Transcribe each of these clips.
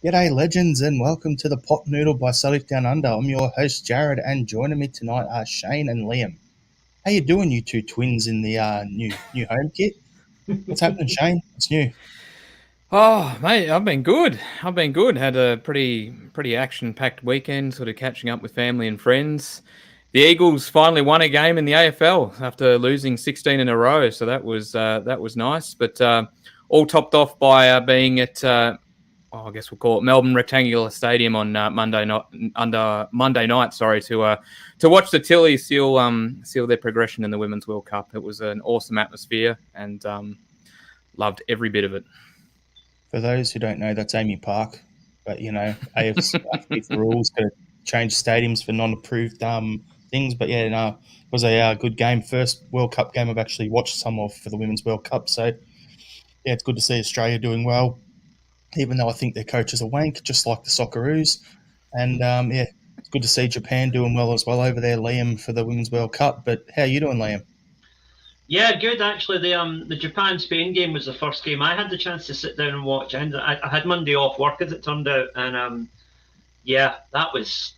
G'day, legends, and welcome to the Pot Noodle by Celtic Down Under. I'm your host, Jared, and joining me tonight are Shane and Liam. How you doing, you two twins in the new home kit? What's happening, Shane? What's new? Oh, mate, I've been good. Had a pretty action-packed weekend, sort of catching up with family and friends. The Eagles finally won a game in the AFL after losing 16 in a row, so that was nice. But all topped off by being at I guess we'll call it Melbourne Rectangular Stadium on Monday night. Sorry, to watch the Tillies seal their progression in the Women's World Cup. It was an awesome atmosphere and loved every bit of it. For those who don't know, that's Amy Park. But, AFC rules to change stadiums for non-approved things. But, yeah, no, it was a good game. First World Cup game I've actually watched some of for the Women's World Cup. So, yeah, it's good to see Australia doing well, even though I think their coaches are wank, just like the Socceroos. And, yeah, it's good to see Japan doing well as well over there, Liam, for the Women's World Cup. But how are you doing, Liam? Yeah, good actually. The Japan-Spain game was the first game I had the chance to sit down and watch. I had Monday off work as it turned out, and yeah, that was,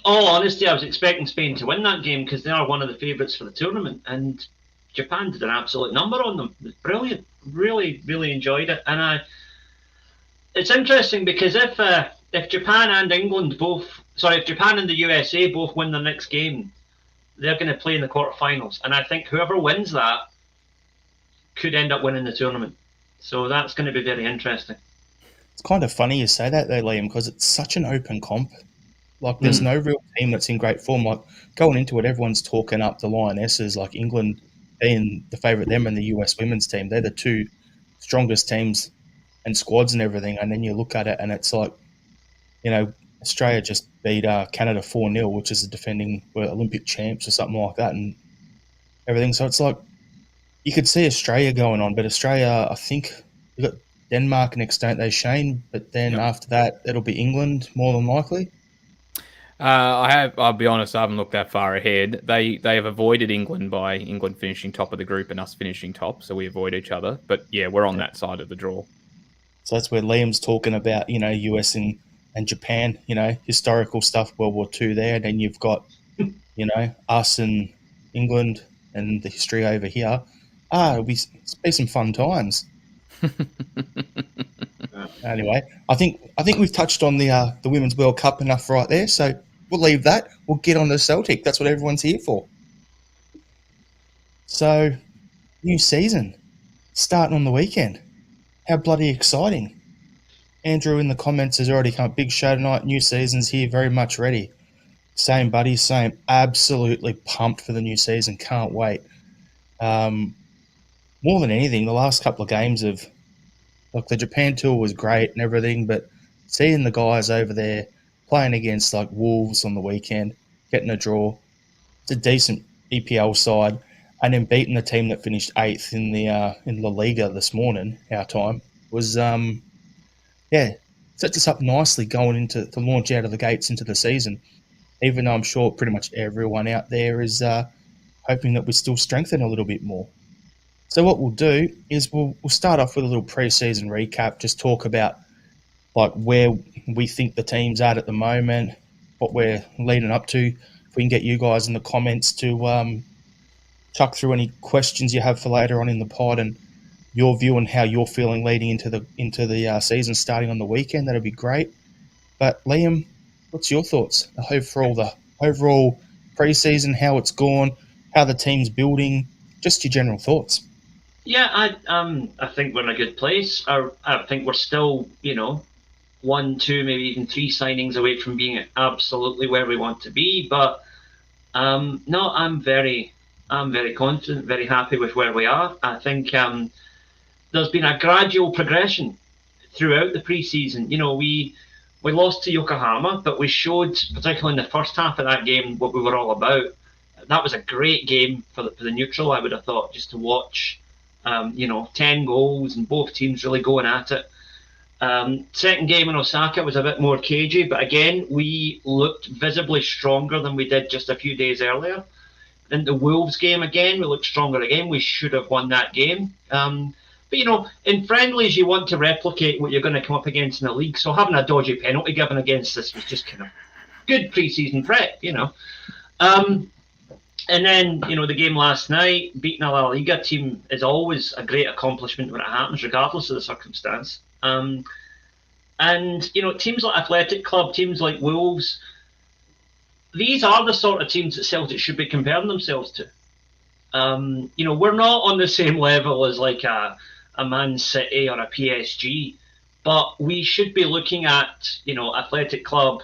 all honesty, I was expecting Spain to win that game because they are one of the favourites for the tournament, and Japan did an absolute number on them. It was brilliant. Really, really enjoyed it, and it's interesting because if Japan and if Japan and the USA both win their next game, they're going to play in the quarterfinals, and I think whoever wins that could end up winning the tournament. So that's going to be very interesting. It's kind of funny you say that, though, Liam, because it's such an open comp. Like, there's no real team that's in great form. Like, going into it, everyone's talking up the Lionesses, like England being the favourite, them and the US women's team. They're the two strongest teams and squads and everything. And then you look at it, and it's like, Australia just beat Canada 4-0, which is the defending Olympic champs or something like that, and everything. So it's like you could see Australia going on, but Australia, I think, you've got Denmark next, don't they, Shane? But then after that, it'll be England more than likely. I'll be honest, I haven't looked that far ahead. They have avoided England by England finishing top of the group and us finishing top, so we avoid each other. But yeah, we're on that side of the draw. So that's where Liam's talking about, US and Japan, historical stuff, World War II there. Then you've got, us and England and the history over here. It'll be some fun times. Anyway, I think we've touched on the Women's World Cup enough right there, so we'll leave that. We'll get on to Celtic. That's what everyone's here for. So, new season, starting on the weekend. How bloody exciting. Andrew in the comments has already come. Big show tonight. New season's here. Very much ready. Same, buddy. Same. Absolutely pumped for the new season. Can't wait. More than anything, the last couple of games of, like, the Japan tour was great and everything, but seeing the guys over there playing against, like, Wolves on the weekend, getting a draw, it's a decent EPL side, and then beating the team that finished 8th in La Liga this morning, our time, was sets us up nicely going into the launch out of the gates into the season, even though I'm sure pretty much everyone out there is hoping that we still strengthen a little bit more. So what we'll do is we'll start off with a little pre-season recap, just talk about like where we think the team's at the moment, what we're leading up to. If we can get you guys in the comments to chuck through any questions you have for later on in the pod and your view on how you're feeling leading into the season starting on the weekend, that'd be great. But Liam, what's your thoughts? The overall pre-season, how it's gone, how the team's building, just your general thoughts. Yeah, I think we're in a good place. I think we're still, 1, 2, maybe even 3 signings away from being absolutely where we want to be. But no, I'm very confident, very happy with where we are. I think there's been a gradual progression throughout the pre-season. We lost to Yokohama, but we showed, particularly in the first half of that game, what we were all about. That was a great game for the neutral, I would have thought, just to watch. 10 goals and both teams really going at it. Second game in Osaka was a bit more cagey, but again, we looked visibly stronger than we did just a few days earlier. In the Wolves game again, we looked stronger again. We should have won that game. But, you know, in friendlies, you want to replicate what you're going to come up against in the league. So having a dodgy penalty given against us was just kind of good pre-season prep, you know. And then, you know, the game last night, beating a La Liga team is always a great accomplishment when it happens, regardless of the circumstance. And, you know, teams like Athletic Club, teams like Wolves, these are the sort of teams that Celtic should be comparing themselves to. You know, we're not on the same level as like a Man City or a PSG, but we should be looking at, you know, Athletic Club,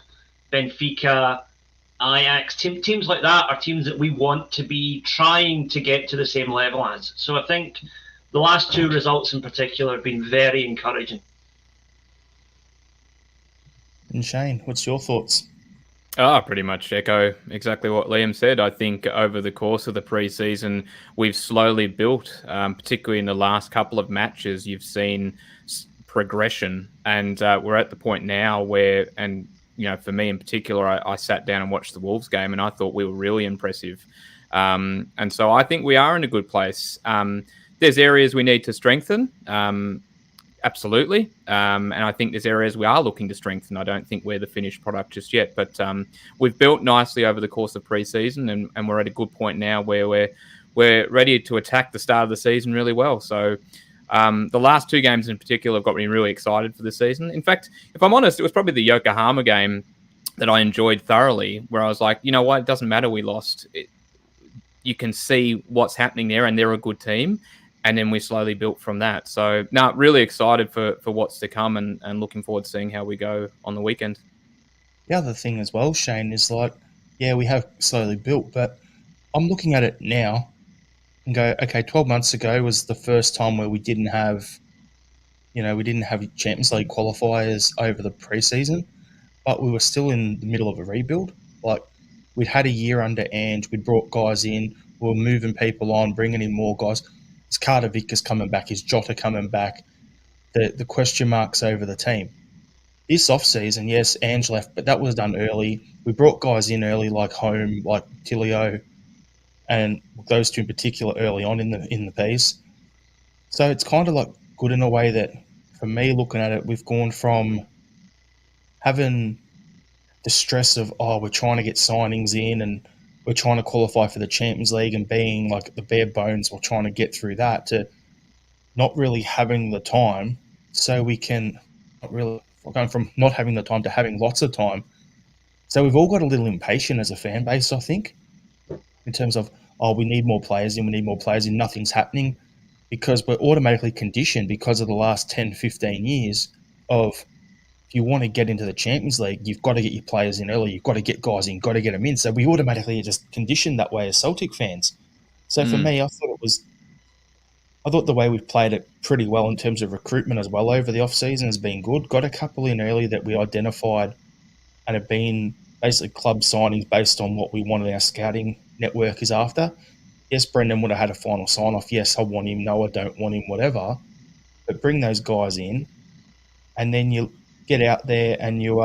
Benfica, Ajax, teams like that are teams that we want to be trying to get to the same level as. So I think the last two results in particular have been very encouraging. And Shane, what's your thoughts? Pretty much echo exactly what Liam said. I think over the course of the pre-season, we've slowly built, particularly in the last couple of matches, you've seen progression. And we're at the point now where, and you know, for me in particular, I sat down and watched the Wolves game and I thought we were really impressive. And so I think we are in a good place. There's areas we need to strengthen. Absolutely. And I think there's areas we are looking to strengthen. I don't think we're the finished product just yet, but we've built nicely over the course of pre-season and we're at a good point now where we're ready to attack the start of the season really well. So the last two games in particular have got me really excited for the season. In fact, if I'm honest, it was probably the Yokohama game that I enjoyed thoroughly, where I was like, you know what, it doesn't matter we lost. You can see what's happening there and they're a good team. And then we slowly built from that. So, really excited for what's to come and looking forward to seeing how we go on the weekend. The other thing as well, Shane, is like, yeah, we have slowly built, but I'm looking at it now and go, okay, 12 months ago was the first time where we didn't have Champions League qualifiers over the preseason, but we were still in the middle of a rebuild. Like, we'd had a year under Ange, we'd brought guys in, we were moving people on, bringing in more guys. Is Carter Vickers coming back? Is Jota coming back? The question marks over the team. This off-season, yes, Ange left, but that was done early. We brought guys in early like Home, like Tilio, and those two in particular early on in the piece. So it's kind of like good in a way that, for me, looking at it, we've gone from having the stress of, we're trying to get signings in and we're trying to qualify for the Champions League and being like the bare bones, we're trying to get through that, to not really having the time, so we can we're going from not having the time to having lots of time. So we've all got a little impatient as a fan base, I think, in terms of, we need more players in, nothing's happening, because we're automatically conditioned because of the last 10, 15 years of, if you want to get into the Champions League, you've got to get your players in early. You've got to get guys in, got to get them in. So we automatically are just conditioned that way as Celtic fans. So for me, I thought the way we've played it pretty well in terms of recruitment as well over the off-season has been good. Got a couple in early that we identified and have been basically club signings based on what we wanted our scouting network is after. Yes, Brendan would have had a final sign-off. Yes, I want him. No, I don't want him, whatever. But bring those guys in, and then you get out there and you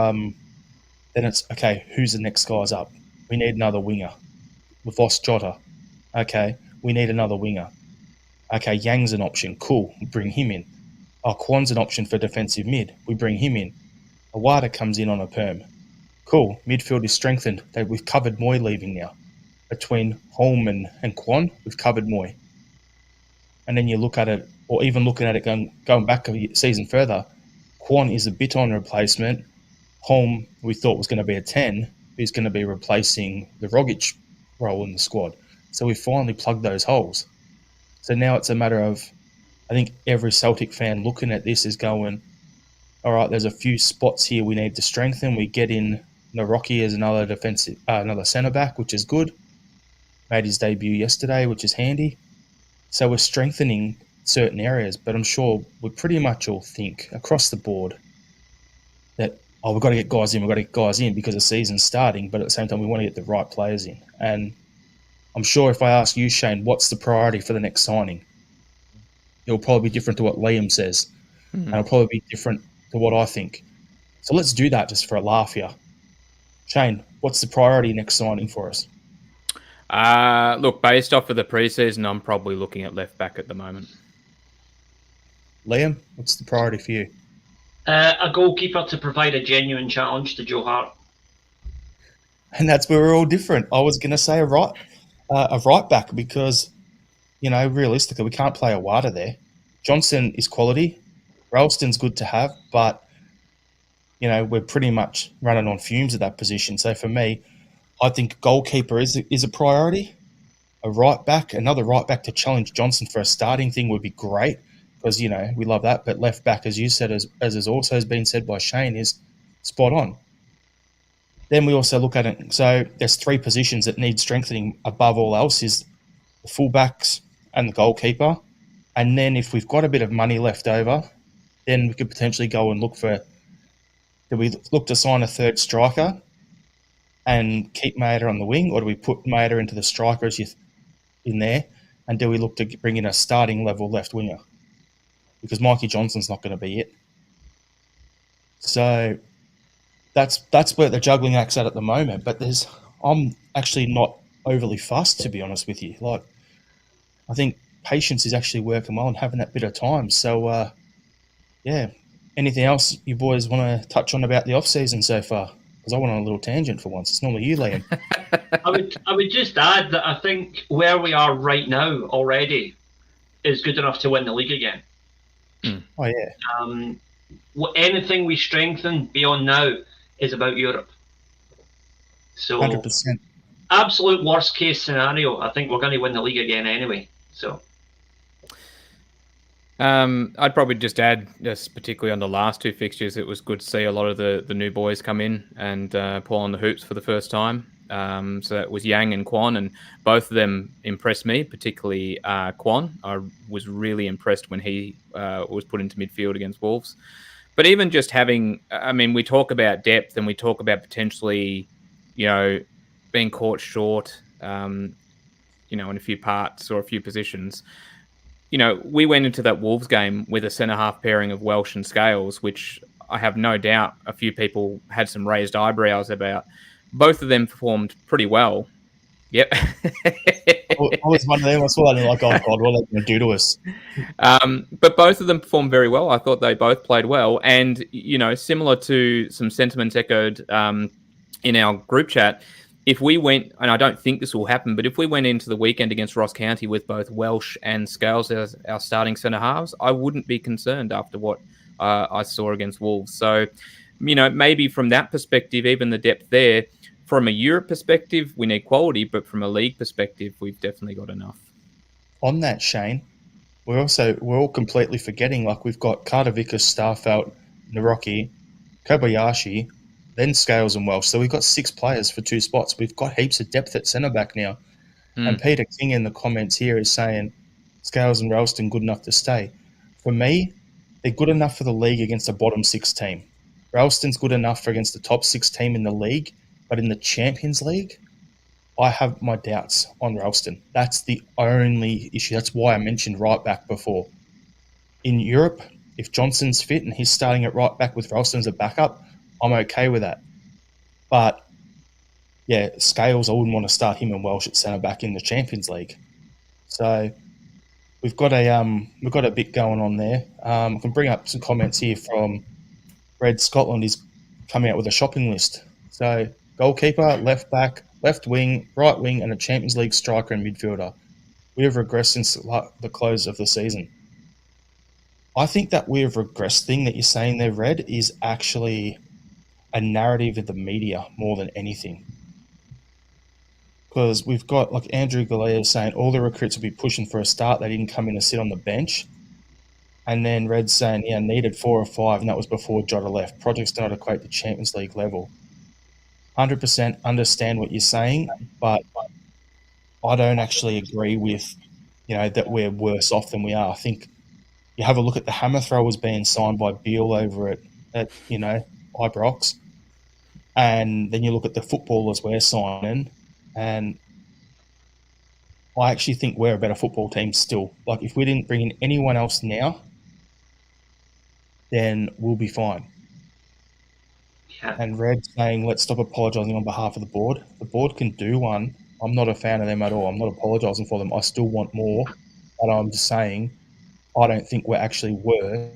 then it's, okay, who's the next guys up? We need another winger. We've lost Jota. Okay, we need another winger. Okay, Yang's an option. Cool, we bring him in. Kwan's an option for defensive mid. We bring him in. Awada comes in on a perm. Cool, midfield is strengthened. We've covered Moy leaving now. Between Holm and Kwan, we've covered Moy. And then you look at it, or even looking at it going back a season further, Kwan is a bit on replacement. Holm, we thought was going to be a 10, who's going to be replacing the Rogic role in the squad. So we finally plugged those holes. So now it's a matter of, I think every Celtic fan looking at this is going, all right, there's a few spots here we need to strengthen. We get in Naroki as another centre-back, which is good. Made his debut yesterday, which is handy. So we're strengthening certain areas, but I'm sure we pretty much all think across the board that, we've got to get guys in, because the season's starting, but at the same time we want to get the right players in. And I'm sure if I ask you, Shane, what's the priority for the next signing, it'll probably be different to what Liam says, and it'll probably be different to what I think. So let's do that just for a laugh here. Shane, what's the priority next signing for us? Look, based off of the preseason, I'm probably looking at left back at the moment. Liam, what's the priority for you? A goalkeeper to provide a genuine challenge to Joe Hart. And that's where we're all different. I was going to say a right back because, realistically, we can't play a Wada there. Johnson is quality. Ralston's good to have, but, we're pretty much running on fumes at that position. So for me, I think goalkeeper is a priority. Another right back to challenge Johnson for a starting thing would be great because, we love that. But left back, as you said, as has also been said by Shane, is spot on. Then we also look at it. So there's 3 positions that need strengthening above all else is the fullbacks and the goalkeeper. And then if we've got a bit of money left over, then we could potentially go and do we look to sign a third striker and keep Maeda on the wing, or do we put Maeda into the strikers in there? And do we look to bring in a starting level left winger? Because Mikey Johnson's not going to be it. So that's where the juggling act's at the moment. But I'm actually not overly fussed, to be honest with you. Like, I think patience is actually working well and having that bit of time. So, yeah. Anything else you boys want to touch on about the off season so far? Because I went on a little tangent for once. It's normally you, Liam. I would just add that I think where we are right now already is good enough to win the league again. Oh yeah. Anything we strengthen beyond now is about Europe. So 100%. Absolute worst case scenario, I think we're going to win the league again anyway. So I'd probably just add, just particularly on the last 2 fixtures, it was good to see a lot of the new boys come in and pull on the hoops for the first time. So that was Yang and Kwon, and both of them impressed me, particularly Kwon. I was really impressed when he was put into midfield against Wolves. But even just having, we talk about depth and we talk about potentially, being caught short, in a few parts or a few positions. We went into that Wolves game with a centre-half pairing of Welsh and Scales, which I have no doubt a few people had some raised eyebrows about. Both of them performed pretty well. Yep. I was one of them. I saw that and like, oh God, what are they going to do to us? But both of them performed very well. I thought they both played well. And, similar to some sentiments echoed in our group chat, if we went, and I don't think this will happen, but if we went into the weekend against Ross County with both Welsh and Scales as our starting centre halves, I wouldn't be concerned after what I saw against Wolves. So, maybe from that perspective, even the depth there, from a Europe perspective, we need quality, but from a league perspective, we've definitely got enough. On that, Shane, we're all completely forgetting, like, we've got Carter Vickers, Starfelt, Naroki, Kobayashi, then Scales and Welsh. So we've got 6 players for 2 spots. We've got heaps of depth at centre-back now. And Peter King in the comments here is saying Scales and Ralston good enough to stay. For me, they're good enough for the league against a bottom 6 team. Ralston's good enough for against the top 6 team in the league, but in the Champions League, I have my doubts on Ralston. That's the only issue. That's why I mentioned right back before. In Europe, if Johnson's fit and he's starting at right back with Ralston as a backup, I'm okay with that. But, yeah, Scales, I wouldn't want to start him and Welsh at centre-back in the Champions League. So we've got a bit going on there. I can bring up some comments here from Red Scotland. He's coming out with a shopping list. So goalkeeper, left back, left wing, right wing, and a Champions League striker and midfielder. We have regressed since the close of the season. I think that we have regressed thing that you're saying there, Red, is actually a narrative of the media more than anything. Because we've got, like, Andrew Galea saying all the recruits will be pushing for a start. They didn't come in and sit on the bench. And then Red saying, yeah, needed 4 or 5, and that was before Jota left. Projects do not equate to Champions League level. 100% understand what you're saying, but I don't actually agree with, that we're worse off than we are. I think you have a look at the hammer throwers being signed by Beale over at Ibrox, and then you look at the footballers we're signing, and I actually think we're a better football team still. Like, if we didn't bring in anyone else now, then we'll be fine. yeah. And Red saying, let's stop apologising on behalf of the board. The board can do one. I'm not a fan of them at all. I'm not apologising for them. I still want more. But I'm just saying, I don't think we're actually worse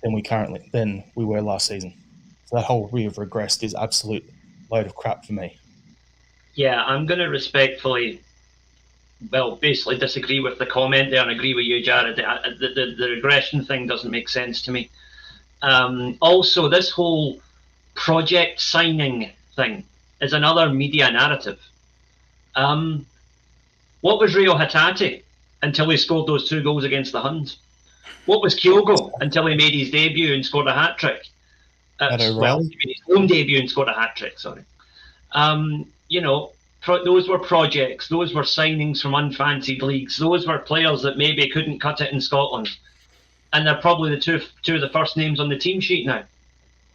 than we were last season. So that whole we have regressed is absolute load of crap for me. Yeah, I'm going to respectfully, basically disagree with the comment there and agree with you, Jared. The regression thing doesn't make sense to me. Also, this whole project signing thing is another media narrative. What was Rio Hatate until he scored those 2 goals against the Huns? What was Kyogo until he made his debut and scored a hat-trick? Well, he made his home debut and scored a hat-trick, sorry. Those were projects. Those were signings from unfancied leagues. Those were players that maybe couldn't cut it in Scotland. And they're probably the two of the first names on the team sheet now.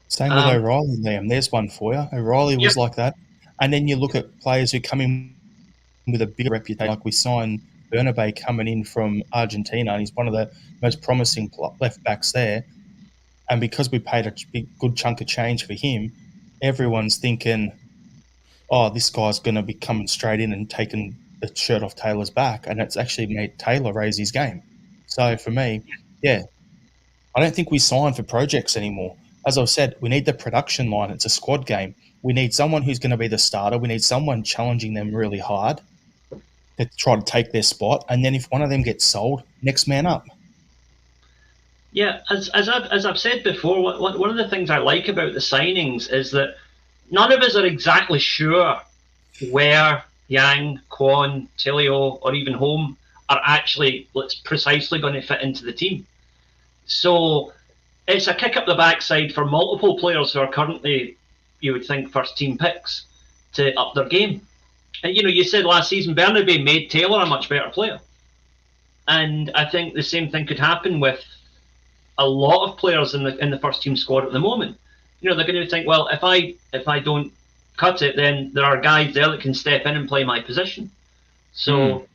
Same with O'Reilly, Liam. There's one for you. O'Reilly was like that. And then you look at players who come in with a bigger reputation, like we signed Bernabé coming in from Argentina, and he's one of the most promising left backs there. And because we paid a good chunk of change for him, everyone's thinking, oh, this guy's going to be coming straight in and taking the shirt off Taylor's back. And it's actually made Taylor raise his game. So for me, yeah, I don't think we sign for projects anymore. As I've said, we need the production line. It's a squad game. We need someone who's going to be the starter. We need someone challenging them really hard to try to take their spot. And then if one of them gets sold, next man up. Yeah, as I've said before, one of the things I like about the signings is that none of us are exactly sure where Yang, Kwon, Tilio, or even Home are actually precisely going to fit into the team. So it's a kick up the backside for multiple players who are currently, you would think, first team picks to up their game. And you said last season Bernabé made Taylor a much better player, and I think the same thing could happen with a lot of players in the first team squad at the moment. They're going to think, well, if I don't cut it, then there are guys there that can step in and play my position. So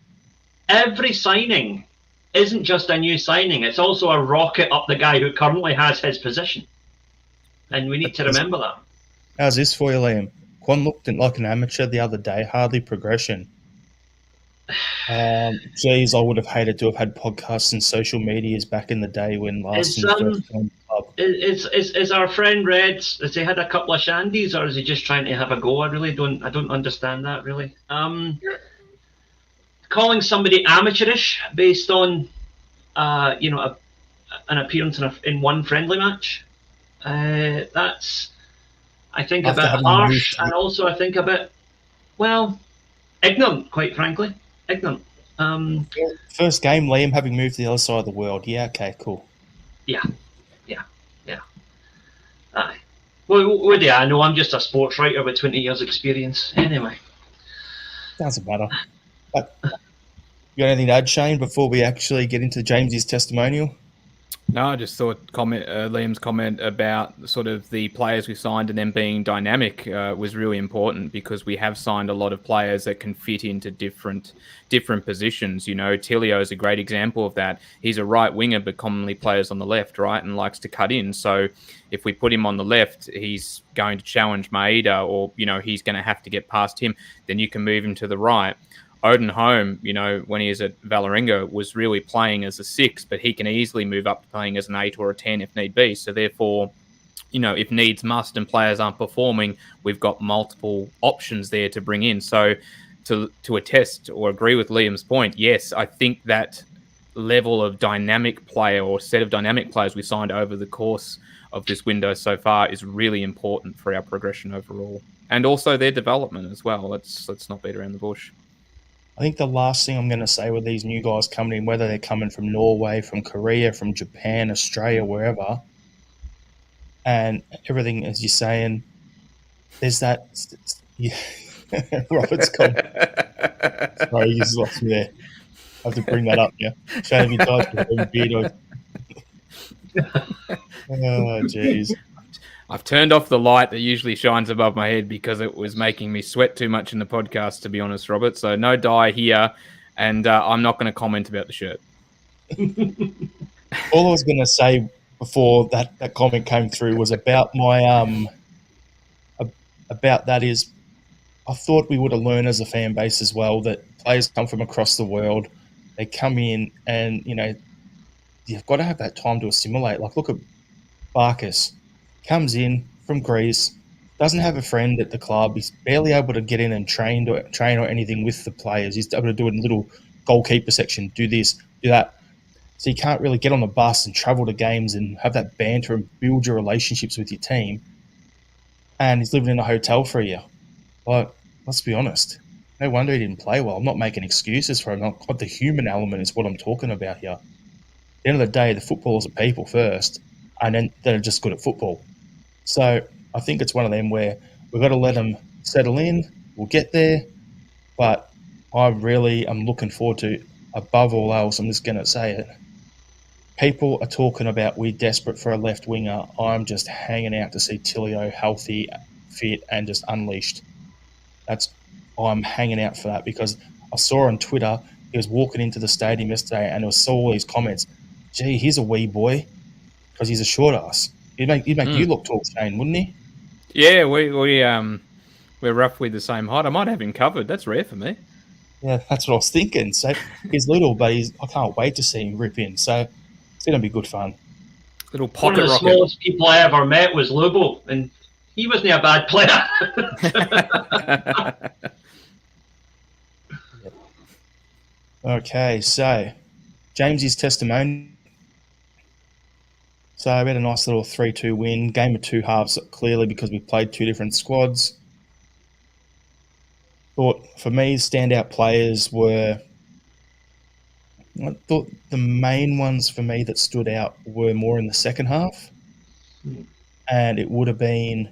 every signing isn't just a new signing; it's also a rocket up the guy who currently has his position, and we need to remember that. How's this for you, Liam? Quan looked like an amateur the other day, hardly progression. Geez, I would have hated to have had podcasts and social medias back in the day when last first came to the club. Is our friend Red, has he had a couple of shandies, or is he just trying to have a go? I don't understand that, really. Calling somebody amateurish based on an appearance in one friendly match, that's, I think, a bit harsh, and also I think a bit, ignorant, quite frankly. Ignorant. First game, Liam, having moved to the other side of the world. Yeah, okay, cool. Yeah. Aye. Well, what do I know? I'm just a sports writer with 20 years experience. Anyway. Doesn't matter. But, you got anything to add, Shane, before we actually get into James's testimonial? No, I just thought Liam's comment about sort of the players we signed and them being dynamic was really important, because we have signed a lot of players that can fit into different positions. Tilio is a great example of that. He's a right winger, but commonly plays on the left, right, and likes to cut in. So if we put him on the left, he's going to challenge Maeda, or he's going to have to get past him. Then you can move him to the right. Odin Holm, when he is at Valerenga, was really playing as a 6, but he can easily move up to playing as an 8 or a 10 if need be. So therefore, if needs must and players aren't performing, we've got multiple options there to bring in. So to attest or agree with Liam's point, yes, I think that level of dynamic player or set of dynamic players we signed over the course of this window so far is really important for our progression overall, and also their development as well. Let's not beat around the bush. I think the last thing I'm going to say with these new guys coming in, whether they're coming from Norway, from Korea, from Japan, Australia, wherever, and everything, as you're saying, there's that. Robert's comment. Sorry, you just lost me there. I have to bring that up, yeah. Shane, you guys with beard. Oh, jeez. I've turned off the light that usually shines above my head because it was making me sweat too much in the podcast, to be honest, Robert. So no dye here, and I'm not going to comment about the shirt. All I was going to say before that comment came through was about my about that is I thought we would have learned as a fan base as well that players come from across the world. They come in and, you've got to have that time to assimilate. Like, look at Barkas, comes in from Greece, doesn't have a friend at the club. He's barely able to get in and train or anything with the players. He's able to do it in little goalkeeper section, do this, do that. So you can't really get on the bus and travel to games and have that banter and build your relationships with your team. And he's living in a hotel for a year. Like, let's be honest. No wonder he didn't play well. I'm not making excuses for him. The human element is what I'm talking about here. At the end of the day, the footballers are people first, and then they're just good at football. So I think it's one of them where we've got to let them settle in. We'll get there. But I really am looking forward to, above all else, I'm just going to say it, people are talking about we're desperate for a left winger. I'm just hanging out to see Tilio healthy, fit, and just unleashed. I'm hanging out for that because I saw on Twitter he was walking into the stadium yesterday and I saw all these comments. Gee, he's a wee boy because he's a short ass. He'd make you look tall, Shane, wouldn't he? Yeah, we're roughly the same height. I might have him covered. That's rare for me. Yeah, that's what I was thinking. So he's little, but I can't wait to see him rip in. So it's going to be good fun. Little pocket rocket. One of the smallest people I ever met was Lobo, and he wasn't a bad player. Okay, so James's testimonial. So we had a nice little 3-2 win. Game of two halves, clearly, because we played two different squads. Thought, for me, standout players were... I thought the main ones for me that stood out were more in the second half. And it would have been,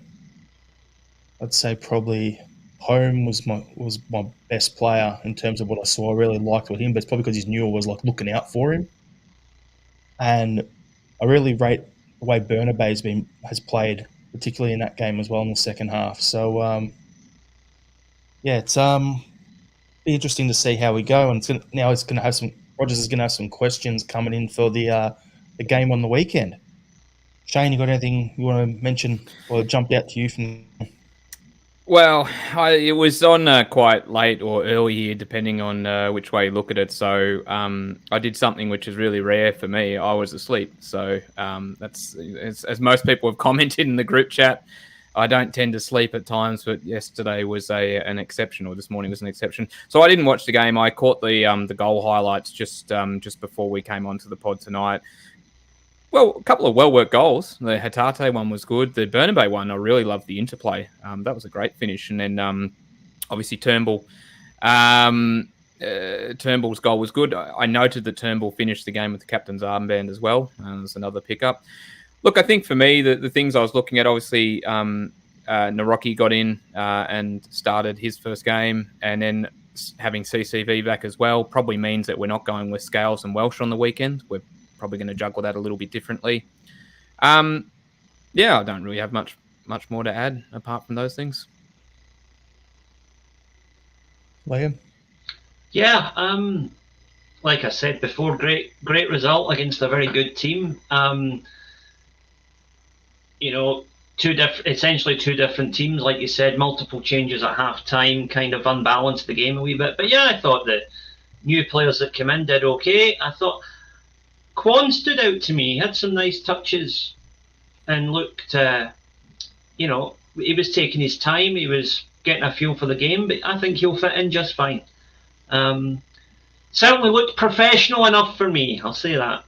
I'd say probably Home was my best player in terms of what I saw. I really liked with him, but it's probably because his Newell was like looking out for him. And I really rate the way Bernabé has played, particularly in that game as well in the second half. So it's be interesting to see how we go. And Rogers is going to have some questions coming in for the game on the weekend. Shane, you got anything you want to mention or jumped out to you from? Well, it was on quite late or early here, depending on which way you look at it. So I did something which is really rare for me. I was asleep. So that's as most people have commented in the group chat. I don't tend to sleep at times, but yesterday was an exception, or this morning was an exception. So I didn't watch the game. I caught the goal highlights just before we came onto the pod tonight. Well, a couple of well-worked goals. The Hatate one was good. The Bernabé one, I really loved the interplay. That was a great finish. And then, obviously, Turnbull. Turnbull's goal was good. I noted that Turnbull finished the game with the captain's armband as well. There's another pickup. Look, I think for me, the things I was looking at, obviously, Naroki got in and started his first game. And then having CCV back as well probably means that we're not going with Scales and Welsh on the weekend. We're probably going to juggle that a little bit differently. I don't really have much more to add apart from those things. Liam? Yeah, like I said before, great result against a very good team. Essentially two different teams, like you said, multiple changes at half time, kind of unbalanced the game a wee bit. But yeah, I thought that new players that came in did okay. I thought Kwon stood out to me. He had some nice touches and looked, he was taking his time. He was getting a feel for the game, but I think he'll fit in just fine. Certainly looked professional enough for me. I'll say that.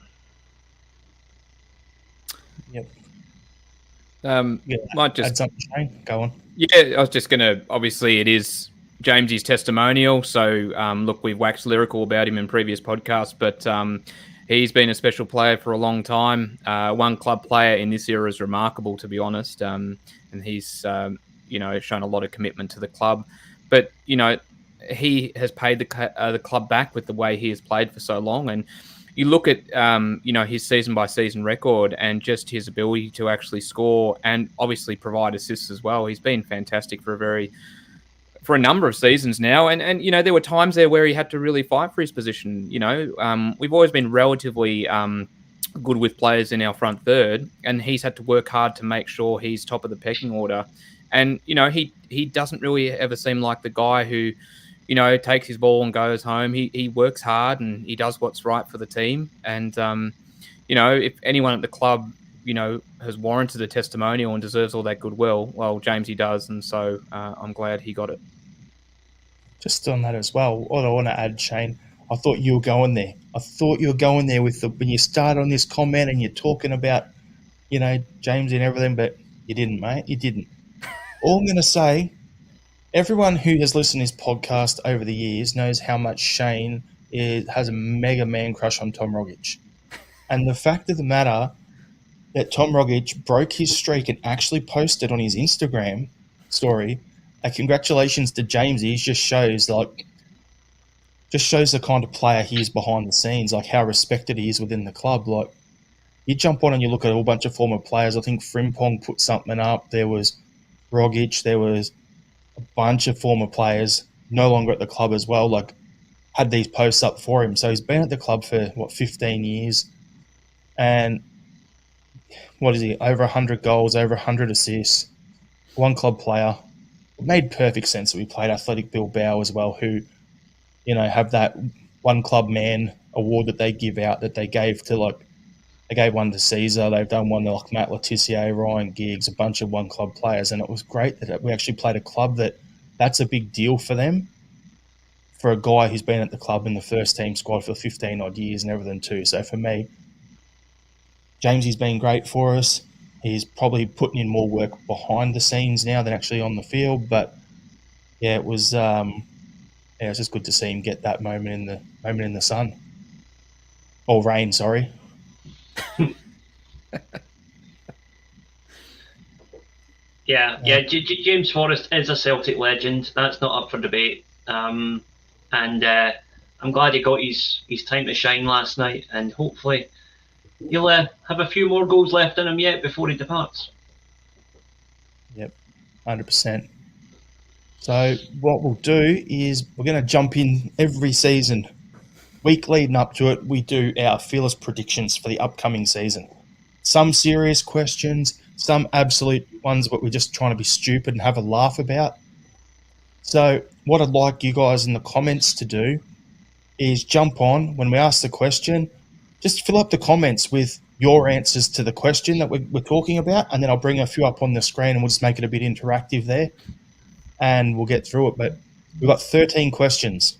Yep. Might just add something, Shane. Go on. Yeah, I was just going to, obviously it is James's testimonial. So, look, we've waxed lyrical about him in previous podcasts, but he's been a special player for a long time. One club player in this era is remarkable, to be honest. And he's, shown a lot of commitment to the club. But, he has paid the club back with the way he has played for so long. And you look at, his season-by-season record and just his ability to actually score and obviously provide assists as well. He's been fantastic for a number of seasons now. And there were times there where he had to really fight for his position. We've always been relatively good with players in our front third, and he's had to work hard to make sure he's top of the pecking order. And, he doesn't really ever seem like the guy who, takes his ball and goes home. He works hard and he does what's right for the team. And, if anyone at the club, has warranted a testimonial and deserves all that goodwill, well, Jamesy does, and so I'm glad he got it. Just on that as well, what I want to add, Shane, I thought you were going there. I thought you were going there with when you started on this comment and you're talking about, James and everything, but you didn't, mate. You didn't. All I'm going to say, everyone who has listened to this podcast over the years knows how much Shane has a mega man crush on Tom Rogic. And the fact of the matter that Tom Rogic broke his streak and actually posted on his Instagram story, congratulations to Jamesy, just shows the kind of player he is behind the scenes, like how respected he is within the club. Like, you jump on and you look at a whole bunch of former players. I think Frimpong put something up. There was Rogic. There was a bunch of former players no longer at the club as well, like had these posts up for him. So he's been at the club for, 15 years. And what is he? Over 100 goals, over 100 assists. One club player. It made perfect sense that we played Athletic Bilbao as well, who, have that one club man award that they give out that they gave to, they gave one to Caesar. They've done one to Matt Letitia, Ryan Giggs, a bunch of one club players. And it was great that we actually played a club that's a big deal for them, for a guy who's been at the club in the first team squad for 15 odd years and everything too. So for me, Jamesy's been great for us. He's probably putting in more work behind the scenes now than actually on the field. But yeah, it was just good to see him get that moment in the sun. Or rain, sorry. Yeah. James Forrest is a Celtic legend. That's not up for debate. And I'm glad he got his time to shine last night, and hopefully he'll have a few more goals left in him yet before he departs. Yep, 100%. So what we'll do is we're going to jump in every season. Week leading up to it, we do our fearless predictions for the upcoming season. Some serious questions, some absolute ones that we're just trying to be stupid and have a laugh about. So what I'd like you guys in the comments to do is jump on when we ask the question. Just fill up the comments with your answers to the question that we're talking about, and then I'll bring a few up on the screen and we'll just make it a bit interactive there, and we'll get through it. But we've got 13 questions.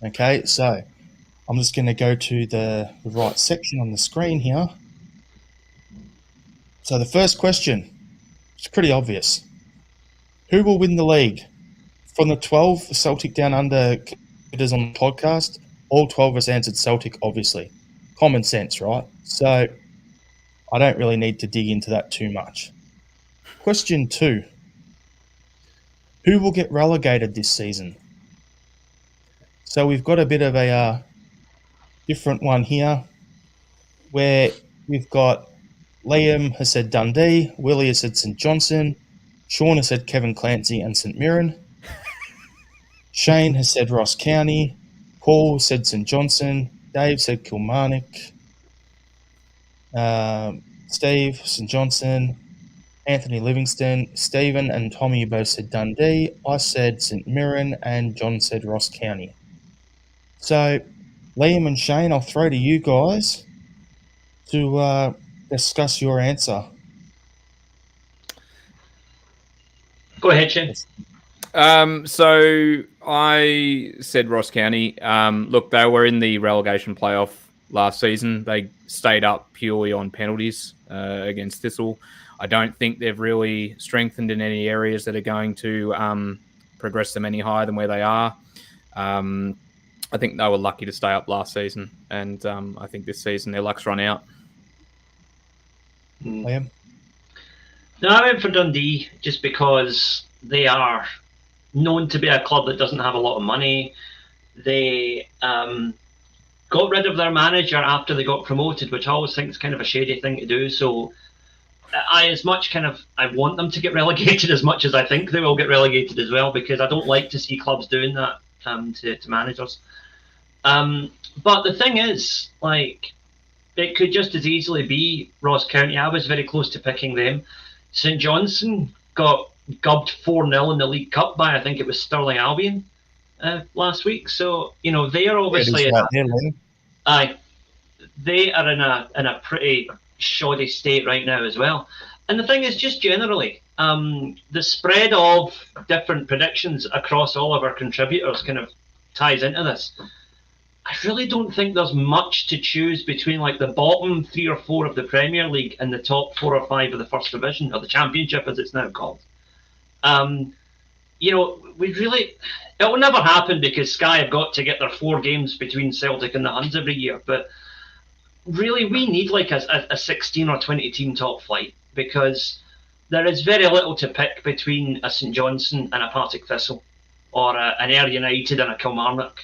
Okay, so I'm just going to go to the right section on the screen here. So the first question is pretty obvious. Who will win the league? From the 12 Celtic Down Under competitors on the podcast, all 12 of us answered Celtic, obviously. Common sense, right? So I don't really need to dig into that too much. Question 2. Who will get relegated this season? So we've got a bit of a different one here where we've got Liam has said Dundee, Willie has said St Johnson, Sean has said Kevin Clancy and St Mirren, Shane has said Ross County, Paul said St Johnson, Dave said Kilmarnock, Steve, St Johnson, Anthony Livingston, Stephen and Tommy both said Dundee, I said St Mirren, and John said Ross County. So Liam and Shane, I'll throw to you guys to discuss your answer. Go ahead, Shane. So I said Ross County. Look, they were in the relegation playoff last season. They stayed up purely on penalties against Thistle. I don't think they've really strengthened in any areas that are going to progress them any higher than where they are. I think they were lucky to stay up last season, and I think this season their luck's run out. Liam? No, I went for Dundee just because they are known to be a club that doesn't have a lot of money. They got rid of their manager after they got promoted, which I always think is kind of a shady thing to do. So I want them to get relegated as much as I think they will get relegated as well, because I don't like to see clubs doing that to managers. But the thing is, it could just as easily be Ross County. I was very close to picking them. St Johnson got gubbed 4-0 in the League Cup by, I think it was Stirling Albion they are in a pretty shoddy state right now as well. And the thing is, just generally, the spread of different predictions across all of our contributors kind of ties into this. I really don't think there's much to choose between like the bottom 3 or 4 of the Premier League and the top 4 or 5 of the First Division, or the Championship as it's now called. It will never happen because Sky have got to get their 4 games between Celtic and the Huns every year. But really, we need like a 16 or 20 team top flight, because there is very little to pick between a St Johnstone and a Partick Thistle, or an Ayr United and a Kilmarnock.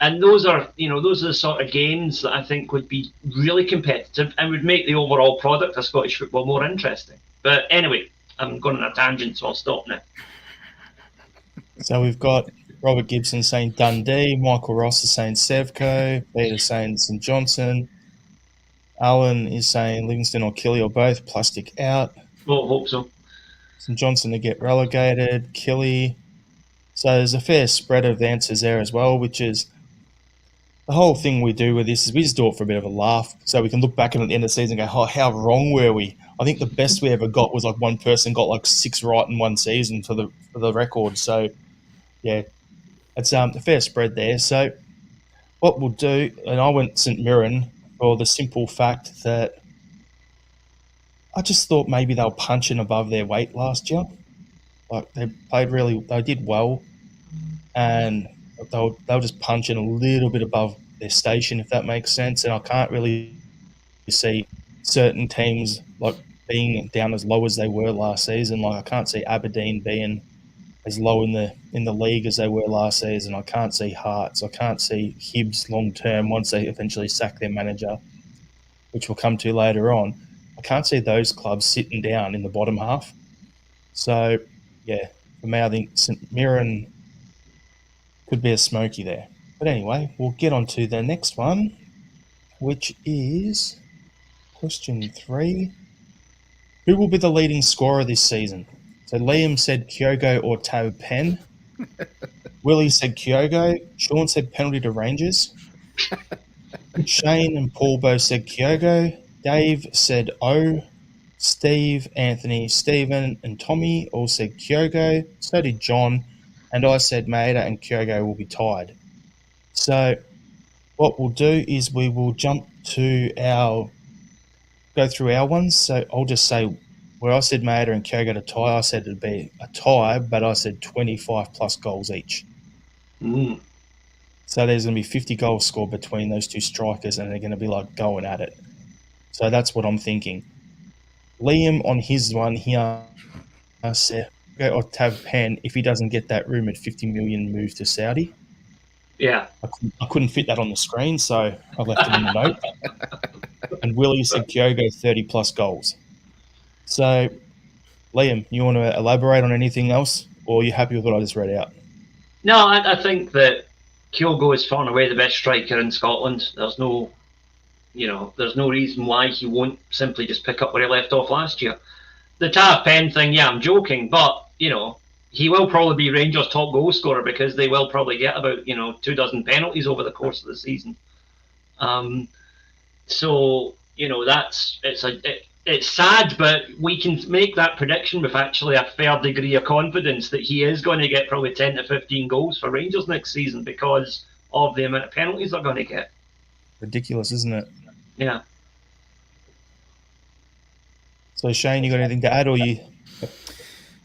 And those are the sort of games that I think would be really competitive and would make the overall product of Scottish football more interesting. But anyway, I'm going on a tangent, so I'll stop now. So we've got Robert Gibson saying Dundee, Michael Ross is saying Sevco, Peter saying St Johnstone, Alan is saying Livingston or Killy or both, plastic out. Well, hope so. St Johnstone to get relegated, Killy. So there's a fair spread of answers there as well, which is the whole thing we do with this is we just do it for a bit of a laugh, so we can look back at the end of the season and go, oh, how wrong were we? I think the best we ever got was like one person got like 6 right in one season for the record. So, yeah, it's a fair spread there. So what we'll do, and I went St Mirren for the simple fact that I just thought maybe they were punching above their weight last year. Like they did well, and they were just punching a little bit above their station, if that makes sense. And I can't really see certain teams like being down as low as they were last season. Like I can't see Aberdeen being as low in the league as they were last season. I can't see Hearts. I can't see Hibs long term once they eventually sack their manager, which we'll come to later on. I can't see those clubs sitting down in the bottom half. So, yeah, for me, I think St Mirren could be a smoky there. But anyway, we'll get on to the next one, which is question 3. Who will be the leading scorer this season? So Liam said Kyogo or Tav Penn. Willie said Kyogo. Sean said penalty to Rangers. Shane and Paul both said Kyogo. Dave said O. Steve, Anthony, Stephen, and Tommy all said Kyogo. So did John. And I said Maeda and Kyogo will be tied. So what we'll do is we will jump to go through our ones. So I'll just say where I said Maeda and Kyogo to tie, I said it'd be a tie, but I said 25 plus goals each. Mm. So there's going to be 50 goals scored between those two strikers, and they're going to be like going at it. So that's what I'm thinking. Liam on his one here said or Tav Penn if he doesn't get that rumoured 50 million move to Saudi. Yeah. I couldn't fit that on the screen, so I left it in the note. And Willie said Kyogo 30 plus goals. So, Liam, you want to elaborate on anything else, or are you happy with what I just read out? No, I think that Kyogo is far and away the best striker in Scotland. There's no reason why he won't simply just pick up where he left off last year. The Tav Penn thing, yeah, I'm joking, but he will probably be Rangers' top goal scorer because they will probably get about 24 penalties over the course of the season. So it's sad, but we can make that prediction with actually a fair degree of confidence that he is going to get probably 10 to 15 goals for Rangers next season because of the amount of penalties they're going to get. Ridiculous, isn't it? Yeah. So, Shane, you got anything to add, or you?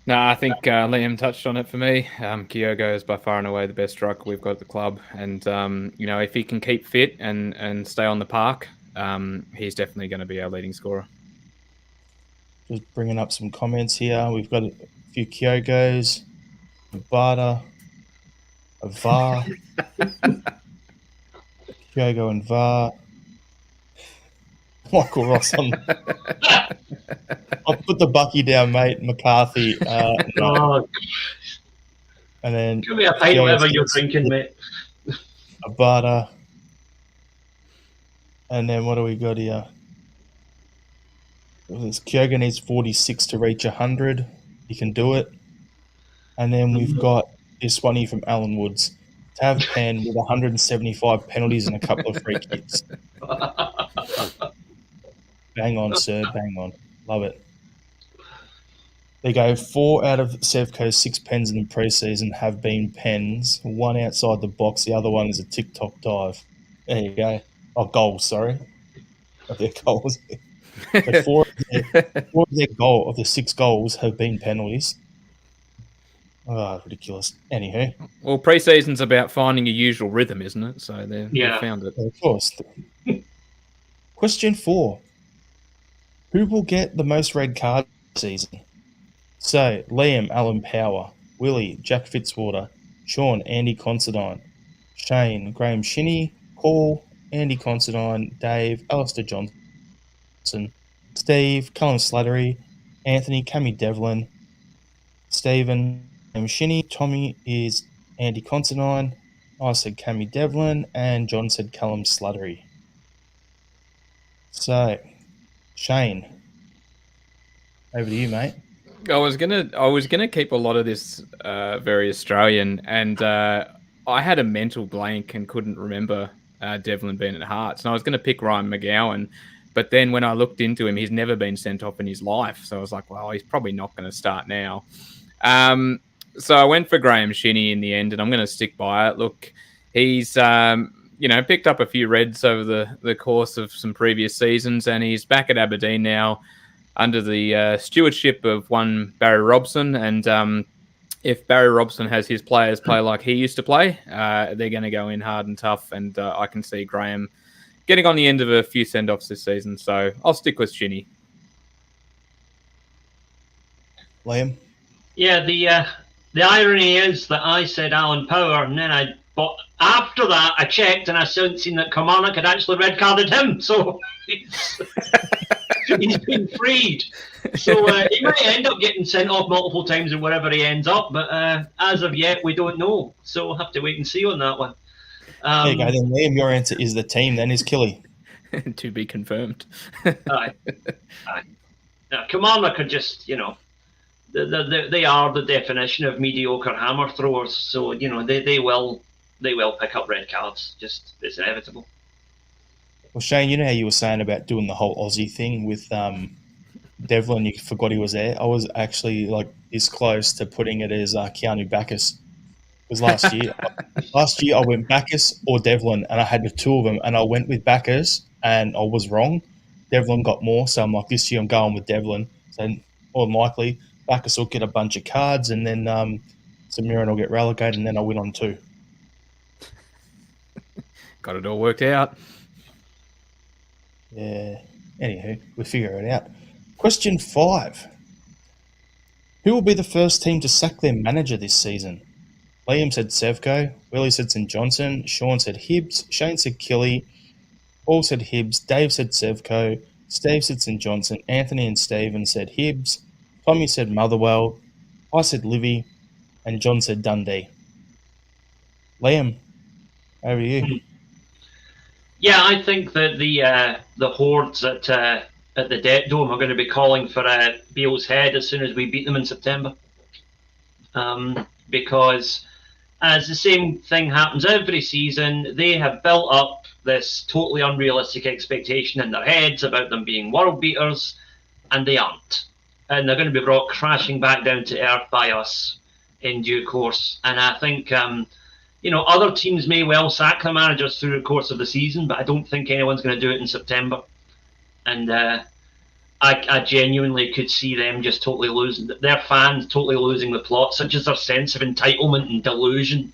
No, I think Liam touched on it for me. Kyogo is by far and away the best striker we've got at the club, and if he can keep fit and stay on the park, he's definitely going to be our leading scorer. Just bringing up some comments here. We've got a few Kyogos, Abada, Avar, Kyogo and Var. Michael Ross on. I'll put the Bucky down, mate. McCarthy. No. And then give me a pint, whatever you're drinking, mate. Abada. And then what do we got here? Kyogo needs 46 to reach 100. He can do it. And then we've got this one here from Alan Woods. Tav Penn with 175 penalties and a couple of free kicks. Bang on, sir. Bang on. Love it. There you go. 4 out of Sevco's 6 pens in the preseason have been pens. 1 outside the box. The other one is a TikTok dive. There you go. Oh, goals, sorry. Of their goals. So 4 of the 6 goals have been penalties. Oh, ridiculous. Anywho. Well, preseason's about finding your usual rhythm, isn't it? So they found it. Of course. Question 4. Who will get the most red cards this season? So, Liam, Alan Power, Willie, Jack Fitzwater, Sean, Andy Considine, Shane, Graham Shinnie, Paul, Andy Considine, Dave, Alistair Johnson, Steve, Callum Slattery, Anthony, Cammy Devlin, Stephen, Graham Shinnie, Tommy is Andy Considine, I said Cammy Devlin, and John said Callum Slattery. So, Shane, over to you, mate. I was gonna keep a lot of this very Australian, and I had a mental blank and couldn't remember Devlin being at Hearts, and I was gonna pick Ryan McGowan, but then when I looked into him, he's never been sent off in his life, so I was like, well, he's probably not going to start now. So I went for Graham Shinnie in the end, and I'm going to stick by it. Look, he's picked up a few reds over the course of some previous seasons, and he's back at Aberdeen now, under the stewardship of one Barry Robson. And if Barry Robson has his players play like he used to play, they're going to go in hard and tough. And I can see Graham getting on the end of a few send-offs this season. So I'll stick with Shinnie. Liam? Yeah, the irony is that I said Alan Power, and then after that I checked and I soon seen that Kilmarnock had actually red carded him. So he's been freed. So he might end up getting sent off multiple times and wherever he ends up, but as of yet, we don't know. So we'll have to wait and see on that one. There you go, then, Liam. Your answer is the team, then, is Killy. To be confirmed. Aye. Now, Kilmarnock are just, they are the definition of mediocre hammer throwers. So, they will pick up red cards. Just, it's inevitable. Well, Shane, you know how you were saying about doing the whole Aussie thing with Devlin, you forgot he was there. I was actually this close to putting it as Keanu Bacchus. Because last year I went Bacchus or Devlin, and I had the two of them, and I went with Bacchus, and I was wrong. Devlin got more, so I'm like, this year I'm going with Devlin. So more than likely, Bacchus will get a bunch of cards, and then St Mirren will get relegated, and then I'll win on 2. Got it all worked out. Yeah. Anywho, we'll figure it out. Question 5. Who will be the first team to sack their manager this season? Liam said Sevco, Willie said St Johnson, Sean said Hibbs, Shane said Killy, Paul said Hibbs, Dave said Sevco, Steve said St Johnson, Anthony and Stephen said Hibbs, Tommy said Motherwell, I said Livy, and John said Dundee. Liam, over to you. Yeah, I think that the hordes at the Debt Dome are going to be calling for Beale's head as soon as we beat them in September. Because as the same thing happens every season, they have built up this totally unrealistic expectation in their heads about them being world beaters, and they aren't. And they're going to be brought crashing back down to earth by us in due course. And I think, other teams may well sack their managers through the course of the season, but I don't think anyone's going to do it in September. And I genuinely could see them just totally losing, their fans totally losing the plot, such as their sense of entitlement and delusion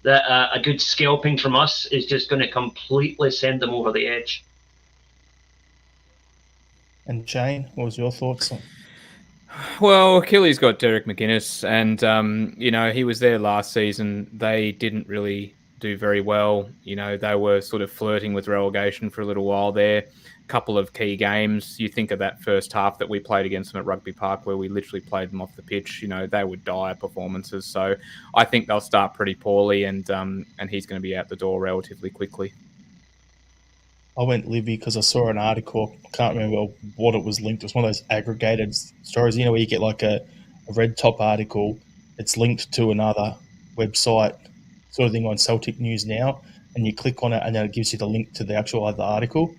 that a good scalping from us is just going to completely send them over the edge. And Shane, what was your thoughts on? Well, Killy's got Derek McInnes, and he was there last season. They didn't really do very well. They were sort of flirting with relegation for a little while there. Couple of key games. You think of that first half that we played against them at Rugby Park, where we literally played them off the pitch. They were dire performances. So I think they'll start pretty poorly, and he's going to be out the door relatively quickly. I went Livy because I saw an article. I can't remember what it was linked to. It was one of those aggregated stories, where you get like a red top article. It's linked to another website sort of thing on Celtic News Now, and you click on it, and then it gives you the link to the actual other article.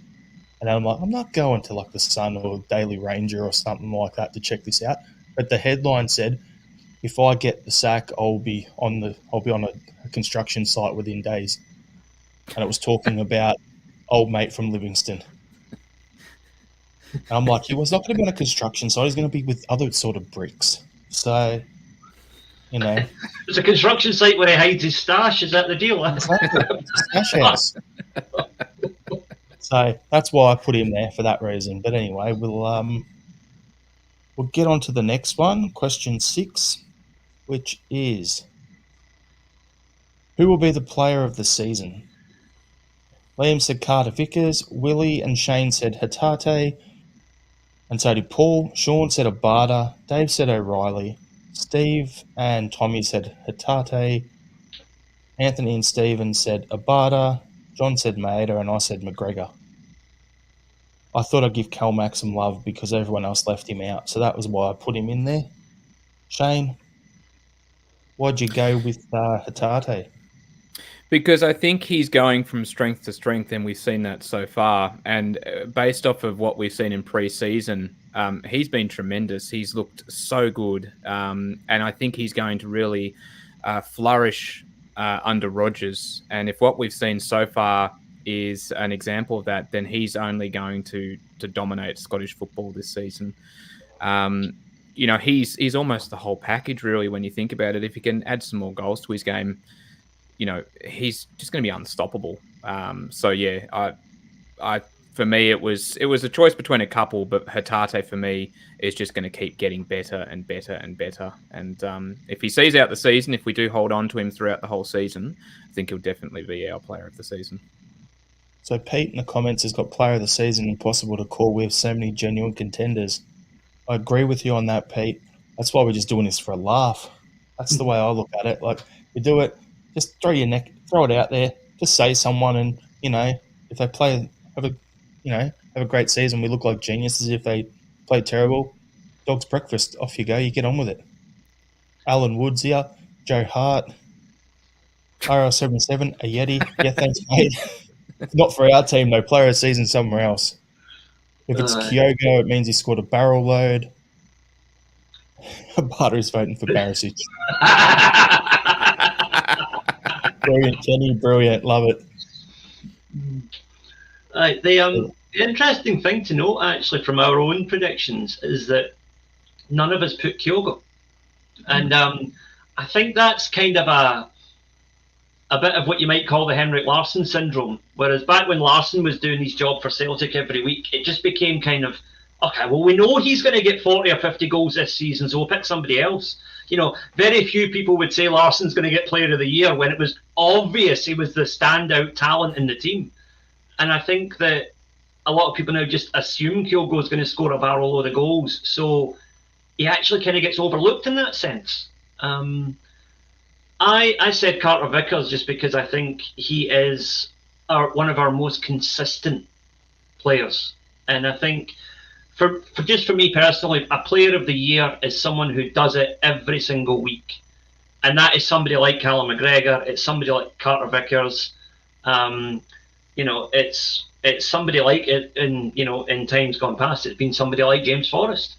And I'm like, I'm not going to like the Sun or Daily Ranger or something like that to check this out. But the headline said, if I get the sack, I'll be on a construction site within days. And it was talking about old mate from Livingston. And I'm like, he was not going to be on a construction site. He's going to be with other sort of bricks. So, you know. It's a construction site where he hides his stash. Is that the deal? Exactly. It's a stash house. So that's why I put him there for that reason. But anyway, we'll get on to the next one, question 6, which is, who will be the player of the season? Liam said Carter Vickers, Willie and Shane said Hatate, and so did Paul. Sean said Abada, Dave said O'Reilly, Steve and Tommy said Hatate, Anthony and Stephen said Abada, John said Maeda, and I said McGregor. I thought I'd give Calmac some love because everyone else left him out, so that was why I put him in there. Shane, why'd you go with Hatate? Because I think he's going from strength to strength, and we've seen that so far. And based off of what we've seen in pre-season, he's been tremendous. He's looked so good, and I think he's going to really flourish under Rodgers. And if what we've seen so far is an example of that, then he's only going to dominate Scottish football this season. He's almost the whole package, really, when you think about it. If he can add some more goals to his game, he's just going to be unstoppable. For me, it was a choice between a couple, but Hatate for me is just going to keep getting better and better and better. And if he sees out the season, if we do hold on to him throughout the whole season, I think he'll definitely be our player of the season. So Pete in the comments has got player of the season impossible to call. We have so many genuine contenders. I agree with you on that, Pete. That's why we're just doing this for a laugh. That's the way I look at it. Like, you do it, just throw it out there, just say someone, and if they have a great season, we look like geniuses. If they play terrible, dog's breakfast, off you go, you get on with it. Alan Woods here, Joe Hart, RL77, a Yeti. Yeah, thanks, mate. Not for our team though. Player of season somewhere else. If it's Kyogo, it means he scored a barrel load. Barter is voting for Barisic. Brilliant, Kenny. Brilliant. Love it. The interesting thing to note, actually, from our own predictions is that none of us put Kyogo. And I think that's kind of a bit of what you might call the Henrik Larsson syndrome. Whereas back when Larsson was doing his job for Celtic every week, it just became kind of, okay, well, we know he's going to get 40 or 50 goals this season, so we'll pick somebody else. Very few people would say Larsson's going to get player of the year when it was obvious he was the standout talent in the team. And I think that a lot of people now just assume Kyogo's going to score a barrel load of goals. So he actually kind of gets overlooked in that sense. I said Carter Vickers just because I think he is one of our most consistent players. And I think for me personally, a player of the year is someone who does it every single week. And that is somebody like Callum McGregor. It's somebody like Carter Vickers. It's somebody like it in times gone past. It's been somebody like James Forrest.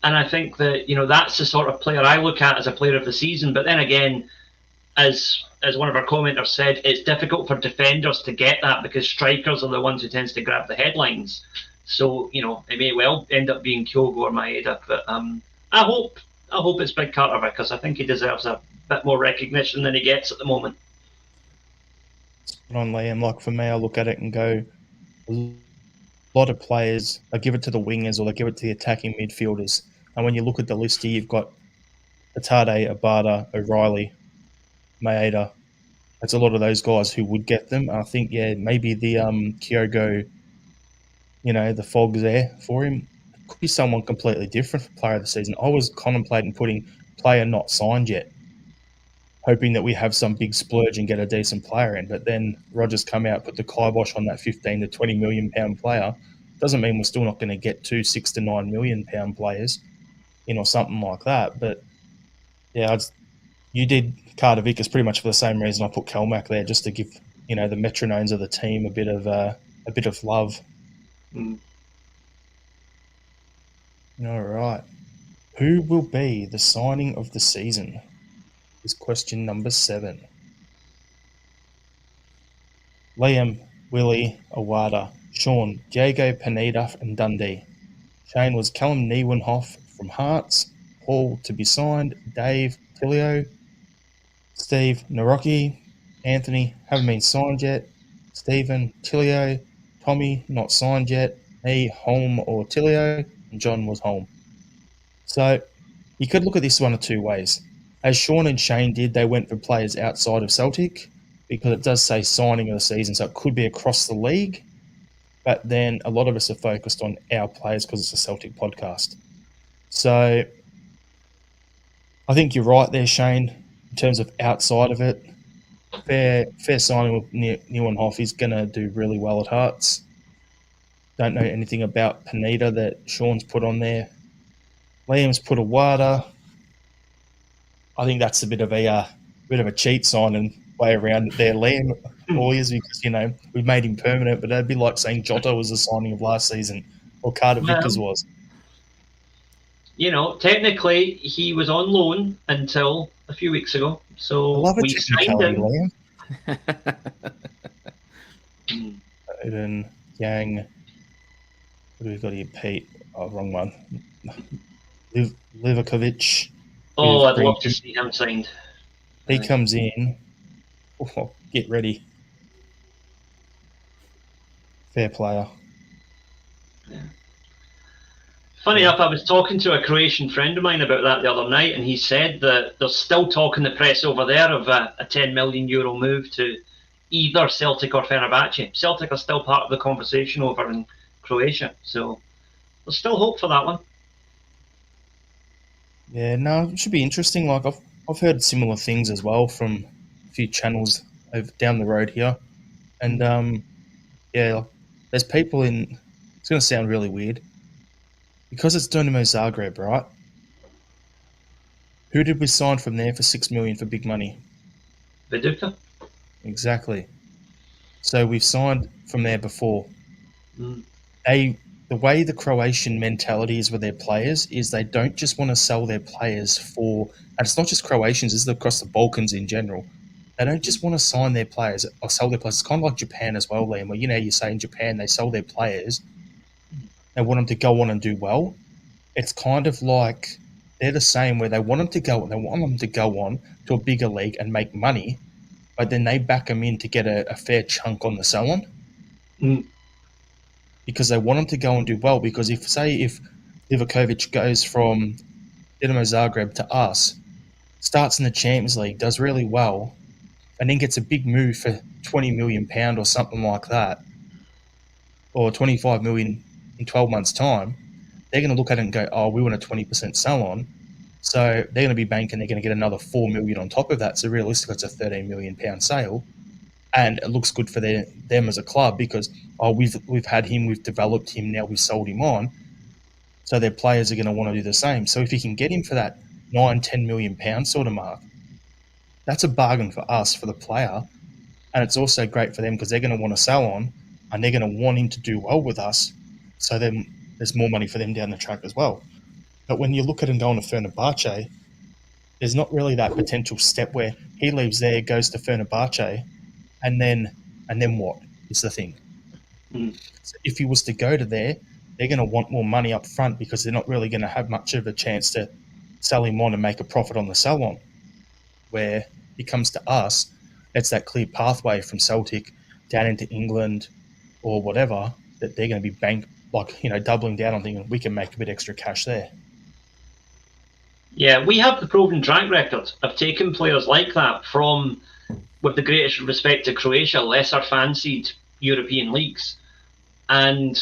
And I think that, that's the sort of player I look at as a player of the season. But then again, as one of our commenters said, it's difficult for defenders to get that because strikers are the ones who tends to grab the headlines. So, it may well end up being Kyogo or Maeda. But I hope it's Big Carter because I think he deserves a bit more recognition than he gets at the moment. On Liam, like for me, I look at it and go, a lot of players, I give it to the wingers or they give it to the attacking midfielders. And when you look at the list here, you've got Hatate, Abada, O'Reilly, Maeda. It's a lot of those guys who would get them. I think, maybe the Kyogo, the fog's there for him. It could be someone completely different for player of the season. I was contemplating putting player not signed yet, hoping that we have some big splurge and get a decent player in. But then Rodgers come out, put the kibosh on that 15 to 20 million pound player. Doesn't mean we're still not going to get 2 6 to 9 million pound players in or something like that. But yeah, you did Carter Vickers pretty much for the same reason I put Calmac there, just to give the metronomes of the team a bit of a bit of love. Mm. All right. Who will be the signing of the season? Is question number 7. Liam, Willie, Awada, Sean, Diego Pineda and Dundee. Shane was Callum Niewenhoff from Hearts, Paul to be signed, Dave, Tilio, Steve, Naroki, Anthony, haven't been signed yet, Stephen, Tilio, Tommy, not signed yet, me, Holm or Tilio, and John was Holm. So you could look at this one of two ways. As Sean and Shane did, they went for players outside of Celtic because it does say signing of the season, so it could be across the league. But then a lot of us are focused on our players because it's a Celtic podcast. So I think you're right there, Shane, in terms of outside of it. Fair signing with Nieuwenhoff. He's going to do really well at Hearts. Don't know anything about Pineda that Sean's put on there. Liam's put a Wada. I think that's a bit of a cheat signing way around it there, Liam. All years because we made him permanent, but that'd be like saying Jota was the signing of last season or Carter Vickers was. Technically he was on loan until a few weeks ago, so I love a we signed technicality, him. Liam. Odin, Yang. What do we got here? Pete. Oh, wrong one. Livakovic. Oh, I'd love to see him signed. He comes in. Oh, get ready. Fair player. Yeah. Funny enough, I was talking to a Croatian friend of mine about that the other night, and he said that there's still talk in the press over there of a €10 million move to either Celtic or Fenerbahce. Celtic are still part of the conversation over in Croatia, so there's still hope for that one. Yeah, no, it should be interesting. Like I've heard similar things as well from a few channels over down the road here, and yeah, there's people in. It's going to sound really weird because it's Dinamo Zagreb, right? Who did we sign from there for $6 million for big money? Viduka. Exactly. So we've signed from there before. Mm. The way the Croatian mentality is with their players is they don't just want to sell their players for, and it's not just Croatians, it's across the Balkans in general. They don't just want to sign their players or sell their players. It's kind of like Japan as well, Liam, where you say in Japan they sell their players. They want them to go on and do well. It's kind of like they're the same where they want them to go on to a bigger league and make money, but then they back them in to get a fair chunk on the sell-on. Mm. Because they want them to go and do well. Because if Livakovic goes from Dinamo Zagreb to us, starts in the Champions League, does really well, and then gets a big move for £20 million or something like that, or 25 million in 12 months' time, they're going to look at it and go, oh, we want a 20% sell-on. So they're going to be banking they're going to get another $4 million on top of that. So realistically, it's a £13 million sale. And it looks good for them as a club because we've had him, we've developed him, now we've sold him on. So their players are going to want to do the same. So if you can get him for that £9-10 million sort of mark, that's a bargain for us, for the player. And it's also great for them because they're going to want to sell on and they're going to want him to do well with us. So then there's more money for them down the track as well. But when you look at him going to Fenerbahce, there's not really that potential step where he leaves there, goes to Fenerbahce, and then what is the thing? Mm. So if he was to go to there, they're going to want more money up front because they're not really going to have much of a chance to sell him on and make a profit on the sell-on. Where he comes to us, it's that clear pathway from Celtic down into England or whatever that they're going to be doubling down on thinking we can make a bit extra cash there. Yeah, we have the proven track record of taking players like that from, with the greatest respect to Croatia, lesser fancied European leagues. And,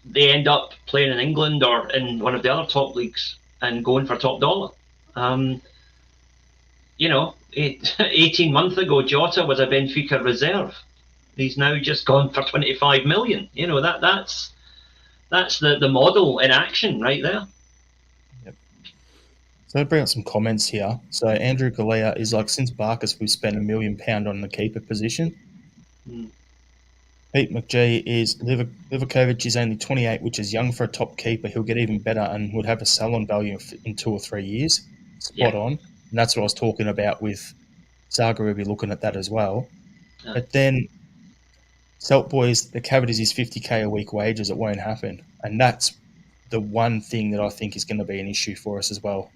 they end up playing in England or in one of the other top leagues and going for top dollar. 18 months ago, Jota was a Benfica reserve. He's now just gone for 25 million. That's the model in action right there. Yep. So I'll bring up some comments here. So Andrew Galea is like, since Barkas, we've spent £1 million on the keeper position. Mm. Pete McGee is Livakovic is only 28, which is young for a top keeper. He'll get even better and would have a sell-on value in 2 or 3 years. Spot on. And that's what I was talking about with Saga. We'll be looking at that as well. But then Celt Boys, the Cavities is 50k a week wages. It won't happen. And that's the one thing that I think is going to be an issue for us as well.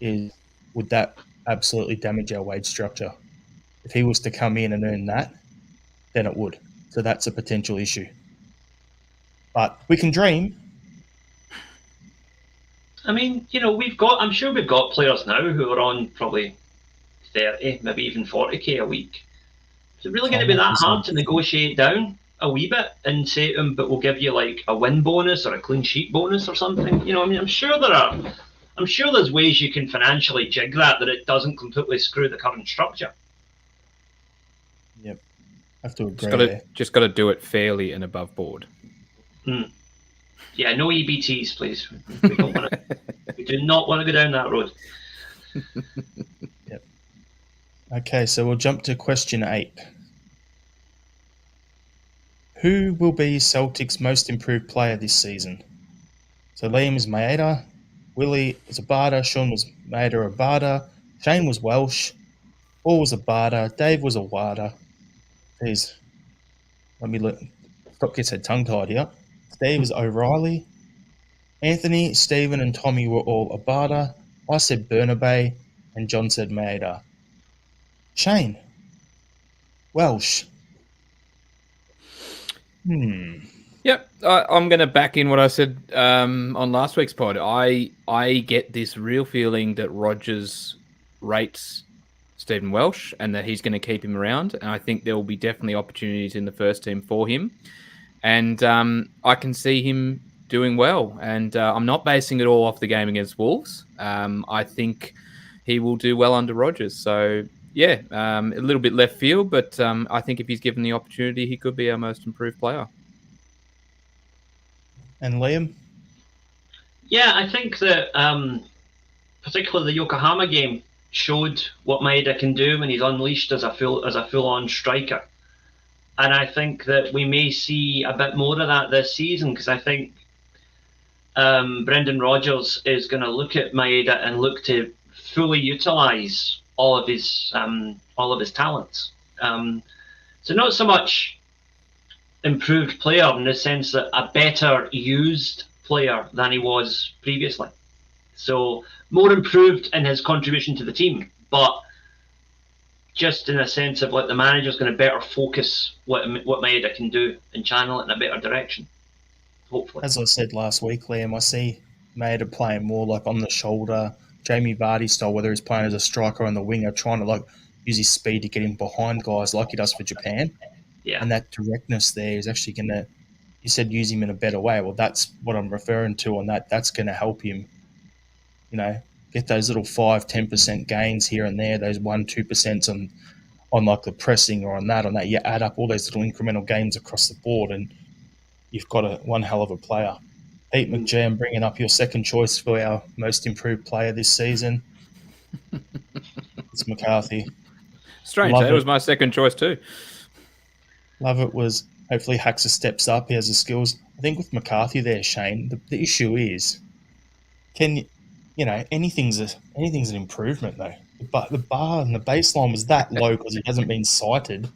Is would that absolutely damage our wage structure? If he was to come in and earn that, then it would. So that's a potential issue. But we can dream. I mean, I'm sure we've got players now who are on probably 30, maybe even 40k a week. Is it really going to be that hard to negotiate down a wee bit and say to them, but we'll give you like a win bonus or a clean sheet bonus or something? I'm sure there's ways you can financially jig that it doesn't completely screw the current structure. Yep. I have to agree. Just got to do it fairly and above board. Yeah, no EBTs, please. We do not want to go down that road. Yep. Okay, so we'll jump to question 8. Who will be Celtic's most improved player this season? So Liam is Maeda, Willie was Abada, Sean was Maeda Abada, Shane was Welsh, Paul was Abada, Dave was Awada. Jeez. Stop gets head tongue-tied here. Steve is O'Reilly. Anthony, Stephen, and Tommy were all Abada. I said Burnaby, and John said Maeda. Shane. Welsh. Yep, I'm going to back in what I said on last week's pod. I get this real feeling that Rodgers rates Stephen Welsh and that he's going to keep him around. And I think there will be definitely opportunities in the first team for him. And I can see him doing well. And I'm not basing it all off the game against Wolves. I think he will do well under Rodgers. So, yeah, a little bit left field, but I think if he's given the opportunity, he could be our most improved player. And Liam? Yeah, I think that particularly the Yokohama game showed what Maeda can do when he's unleashed as a full-on striker. And I think that we may see a bit more of that this season, because I think Brendan Rodgers is going to look at Maeda and look to fully utilise all of his talents. So not so much improved player in the sense that a better used player than he was previously. So more improved in his contribution to the team, but just in a sense of like the manager's going to better focus what Maeda can do and channel it in a better direction, hopefully. As I said last week, Liam, I see Maeda playing more like on the shoulder, Jamie Vardy style, whether he's playing as a striker on the winger, trying to like use his speed to get in behind guys like he does for Japan. Yeah. And that directness there is actually going to, you said use him in a better way. Well, that's what I'm referring to on that. That's going to help him, get those little 5-10% gains here and there, those 1-2% on like the pressing or on that. You add up all those little incremental gains across the board and you've got one hell of a player. Pete McGee, I'm bringing up your second choice for our most improved player this season. It's McCarthy. Strange, that was my second choice too. Love was hopefully Haxa steps up. He has the skills. I think with McCarthy there, Shane, the issue is, anything's an improvement though. But the bar and the baseline was that low because he hasn't been cited.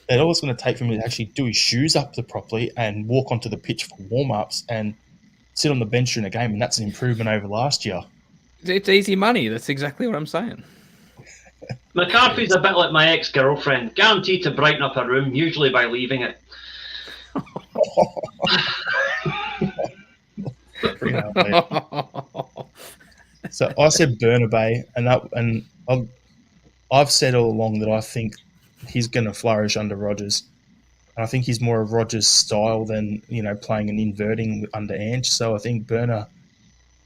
That all it's going to take for him to actually do his shoes up properly and walk onto the pitch for warm-ups and sit on the bench during a game, and that's an improvement over last year. It's easy money. That's exactly what I'm saying. McCarthy's a bit like my ex-girlfriend, guaranteed to brighten up a room, usually by leaving it. So I said Burnaby, and I've said all along that I think he's going to flourish under Rodgers. And I think he's more of Rodgers' style than playing and inverting under Ange. So I think Burner,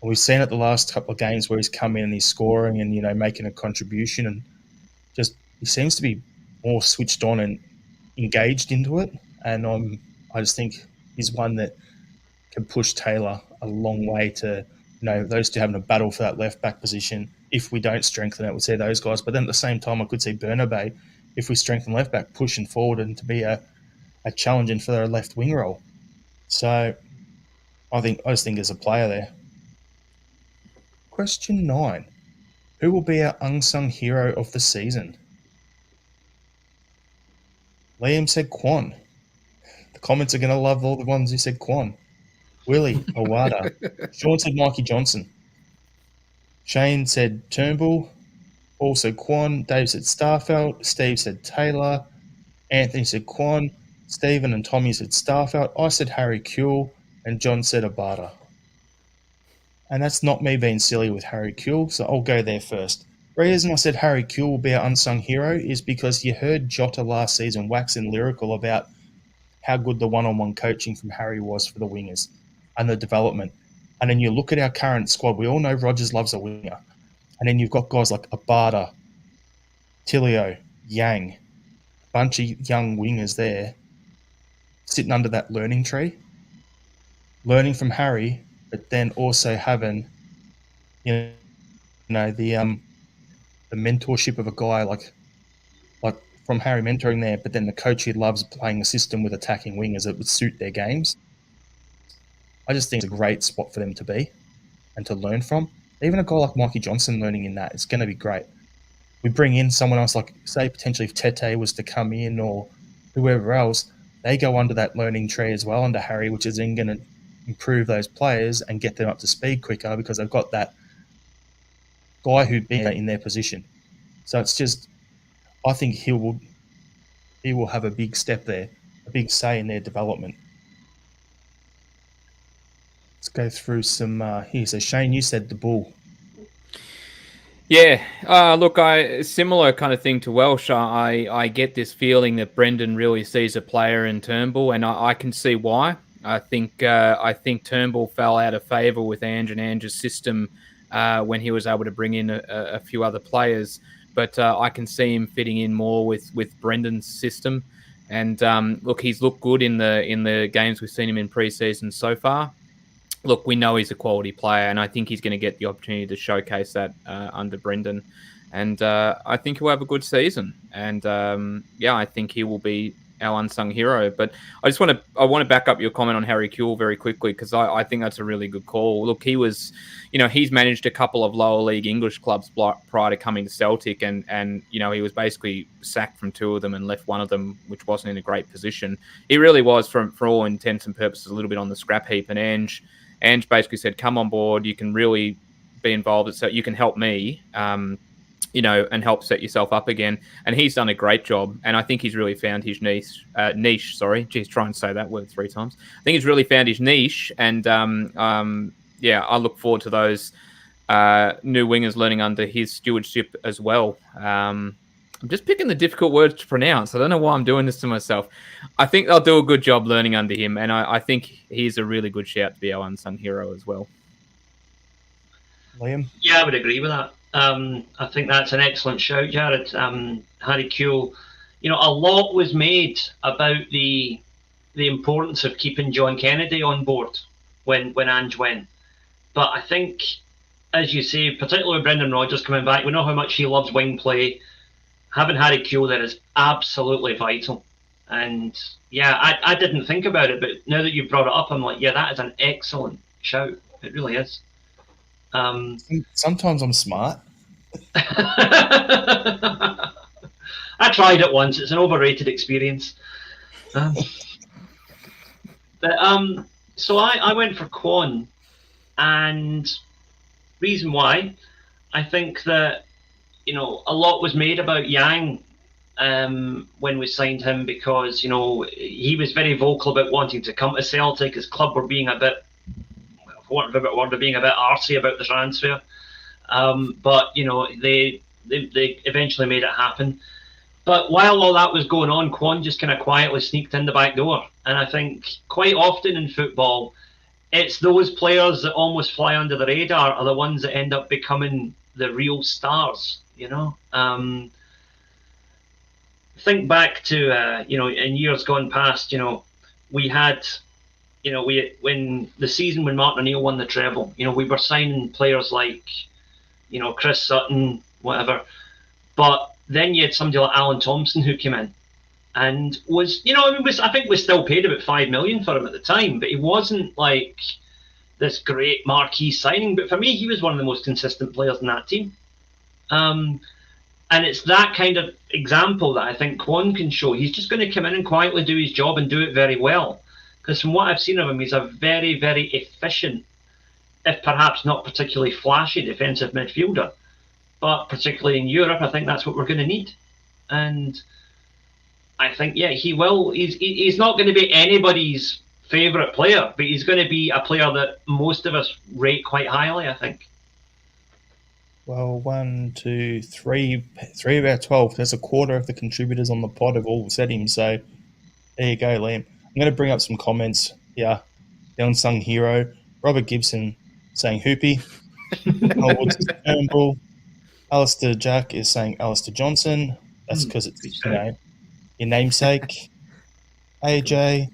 we've seen it the last couple of games where he's come in and he's scoring and making a contribution, and just he seems to be more switched on and engaged into it. And I just think he's one that can push Taylor a long way to those two having a battle for that left back position. If we don't strengthen it, we'll see those guys. But then at the same time, I could see Burnaby, if we strengthen left back, pushing forward and to be a challenging for their left wing role. So I just think there's a player there. Question 9. Who will be our unsung hero of the season? Liam said Quan. The comments are going to love all the ones who said Quan. Willie, Awada. Sean said Mikey Johnson. Shane said Turnbull. Paul said Quan. Dave said Starfelt. Steve said Taylor. Anthony said Quan. Stephen and Tommy said Starfelt. I said Harry Kuehl. And John said Abada. And that's not me being silly with Harry Kuehl, so I'll go there first. The reason I said Harry Kuehl will be our unsung hero is because you heard Jota last season waxing lyrical about how good the one-on-one coaching from Harry was for the wingers and the development. And then you look at our current squad. We all know Rodgers loves a winger. And then you've got guys like Abada, Tilio, Yang, a bunch of young wingers there sitting under that learning tree, learning from Harry, but then also having, the mentorship of a guy like from Harry mentoring there, but then the coach who loves playing a system with attacking wingers that would suit their games. I just think it's a great spot for them to be and to learn from. Even a guy like Mikey Johnson learning in that, it's going to be great. We bring in someone else, like, say, potentially if Tete was to come in or whoever else, they go under that learning tree as well under Harry, which is then going to improve those players and get them up to speed quicker because they've got that guy who'd been in their position. So it's just, I think he will have a big step there, a big say in their development. Let's go through some here. So Shane, you said the Bull. Yeah, look, similar kind of thing to Welsh. I get this feeling that Brendan really sees a player in Turnbull, and I can see why. I think Turnbull fell out of favour with Ange and Ange's system when he was able to bring in a few other players. But I can see him fitting in more with Brendan's system. And look, he's looked good in the games we've seen him in pre-season so far. Look, we know he's a quality player, and I think he's going to get the opportunity to showcase that under Brendan. And I think he'll have a good season. And I think he will be our unsung hero. But I want to back up your comment on Harry Kuehl very quickly, because I think that's a really good call. Look, he was, he's managed a couple of lower league English clubs prior to coming to Celtic, and he was basically sacked from 2 of them and left one of them, which wasn't in a great position. He really was, for all intents and purposes, a little bit on the scrap heap. And Ange basically said, come on board, you can really be involved, so you can help me, and help set yourself up again. And he's done a great job. And I think he's really found his niche. Geez, try and say that word 3 times. I think he's really found his niche. And I look forward to those new wingers learning under his stewardship as well. I'm just picking the difficult words to pronounce. I don't know why I'm doing this to myself. I think they'll do a good job learning under him. And I think he's a really good shout to be our unsung hero as well. Liam? Yeah, I would agree with that. I think that's an excellent shout, Jared. Harry Kuehl, a lot was made about the importance of keeping John Kennedy on board when Ange went. But I think, as you say, particularly with Brendan Rodgers coming back, we know how much he loves wing play. Having Harry Kuehl there is absolutely vital. And yeah, I didn't think about it, but now that you've brought it up, I'm like, yeah, that is an excellent shout. It really is. Sometimes I'm smart. I tried it once. It's an overrated experience. So I went for Quan, and reason why, I think that a lot was made about Yang when we signed him, because he was very vocal about wanting to come to Celtic. His club were being a bit, for want of a better word, being a bit arsey about the transfer. But they eventually made it happen. But while all that was going on, Quan just kind of quietly sneaked in the back door. And I think quite often in football, it's those players that almost fly under the radar are the ones that end up becoming the real stars. Think back to in years gone past. We had. When the season when Martin O'Neill won the treble, we were signing players like, Chris Sutton, whatever. But then you had somebody like Alan Thompson who came in, and was, I think we still paid about $5 million for him at the time, but he wasn't like this great marquee signing. But for me, he was one of the most consistent players in that team. And it's that kind of example that I think Kwon can show. He's just going to come in and quietly do his job and do it very well. Because from what I've seen of him, he's a very, very efficient, if perhaps not particularly flashy, defensive midfielder. But particularly in Europe, I think that's what we're going to need. And I think, yeah, he will. He's not going to be anybody's favourite player, but he's going to be a player that most of us rate quite highly, I think. Well, 1, 2, 3 of our 12. There's a quarter of the contributors on the pod have all said him. So there you go, Liam. I'm going to bring up some comments here. The Unsung Hero, Robert Gibson saying Hoopy. Holwood's Turnbull. Alistair Jack is saying Alistair Johnson. That's because it's your namesake. AJ.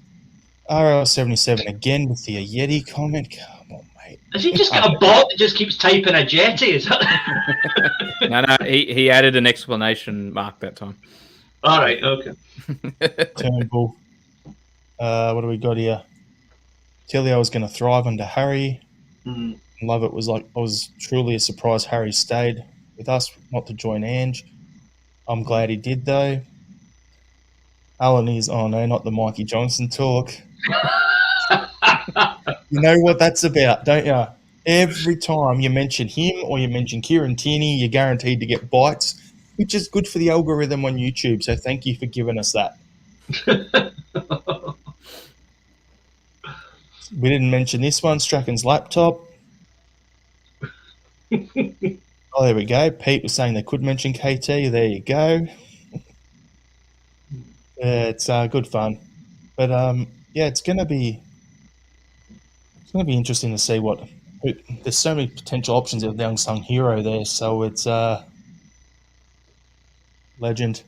RL77 again with the Yeti comment. Come on, mate. Has he just got a bot that just keeps typing a jetty? Is that... No, he added an exclamation mark that time. All right, okay. Turnbull. What do we got here? Tilio was going to thrive under Harry. Love it was like, I was truly a surprise Harry stayed with us, not to join Ange. I'm glad he did, though. Alan is, oh no, not the Mikey Johnson talk. You know what that's about, don't you? Every time you mention him or you mention Kieran Tierney, you're guaranteed to get bites, which is good for the algorithm on YouTube. So thank you for giving us that. We didn't mention this one, Strachan's laptop. Oh, there we go. Pete was saying they could mention KT. There you go. It's good fun. But yeah, it's going to be interesting to see what. There's so many potential options of the Unsung Hero there, so it's legend.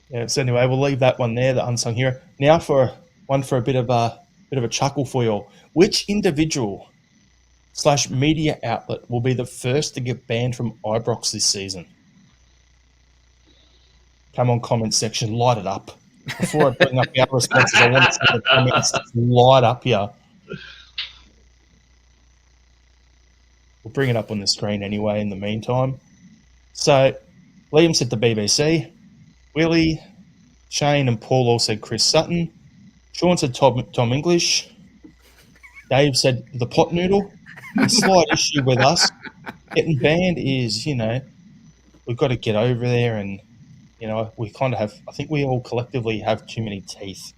Yeah. So anyway, we'll leave that one there, the Unsung Hero. Now for one for a bit of a chuckle for you all. Which individual / media outlet will be the first to get banned from Ibrox this season? Come on, comment section, light it up. Before I bring up the other responses, I want to see the comments light up here. We'll bring it up on the screen anyway in the meantime. So, Liam said the BBC. Willie, Shane and Paul all said Chris Sutton. Sean said Tom English. Dave said the pot noodle. The slight issue with us getting banned is, we've got to get over there and, we kind of have, I think we all collectively have too many teeth.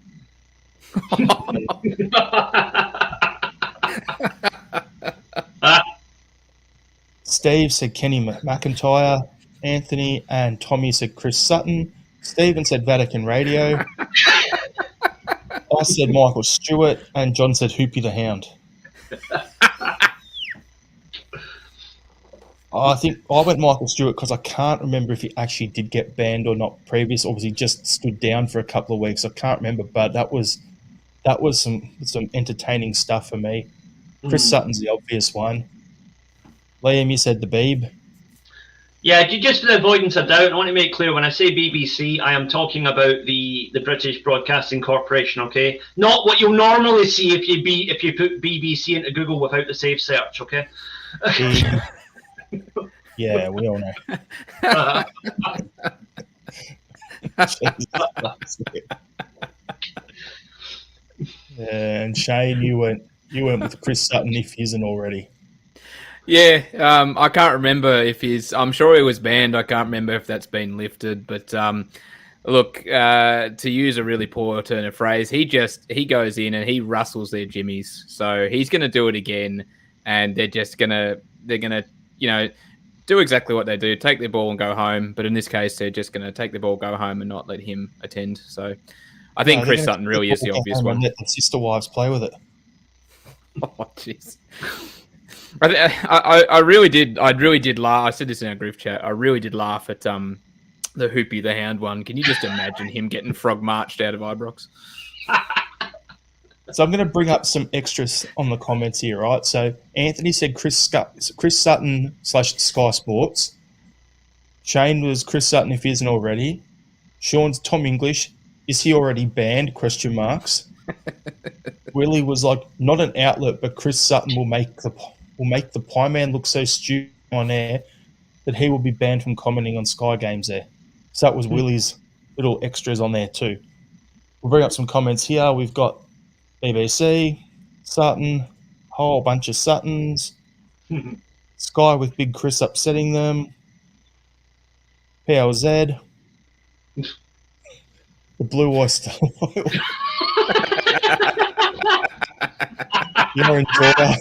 Steve said Kenny McIntyre. Anthony and Tommy said Chris Sutton. Stephen said Vatican Radio. I said Michael Stewart. And John said Hoopy the Hound. I think I went Michael Stewart because I can't remember if he actually did get banned or not previous, or was he just stood down for a couple of weeks. I can't remember, but that was some entertaining stuff for me. Chris Sutton's the obvious one. Liam, you said the Beeb. Yeah, just for the avoidance of doubt, I want to make clear when I say BBC, I am talking about the British Broadcasting Corporation, okay? Not what you'll normally see if you put BBC into Google without the safe search, okay? Yeah, we all know. And Shane, you went with Chris Sutton if he isn't already. Yeah, I can't remember if he's. I'm sure he was banned. I can't remember if that's been lifted. But look, to use a really poor turn of phrase, he goes in and he rustles their jimmies. So he's going to do it again, and they're gonna do exactly what they do: take their ball and go home. But in this case, they're just going to take the ball, go home, and not let him attend. So I think Chris Sutton really is the obvious one. Let the sister wives play with it. Oh, jeez. I really did laugh. I said this in our group chat. I really did laugh at the Hoopy the Hound one. Can you just imagine him getting frog marched out of Ibrox? So I'm going to bring up some extras on the comments here, right? So Anthony said Chris Sutton / Sky Sports. Shane was Chris Sutton if he isn't already. Sean's Tom English. Is he already banned? Question marks. Willie was like, not an outlet, but Chris Sutton will make the Pie Man look so stupid on air that he will be banned from commenting on Sky games there. So that was Willie's little extras on there too. We'll bring up some comments here. We've got BBC, Sutton, whole bunch of Suttons, Sky with Big Chris upsetting them, PLZ, the Blue Oyster Oil. You're in Georgia.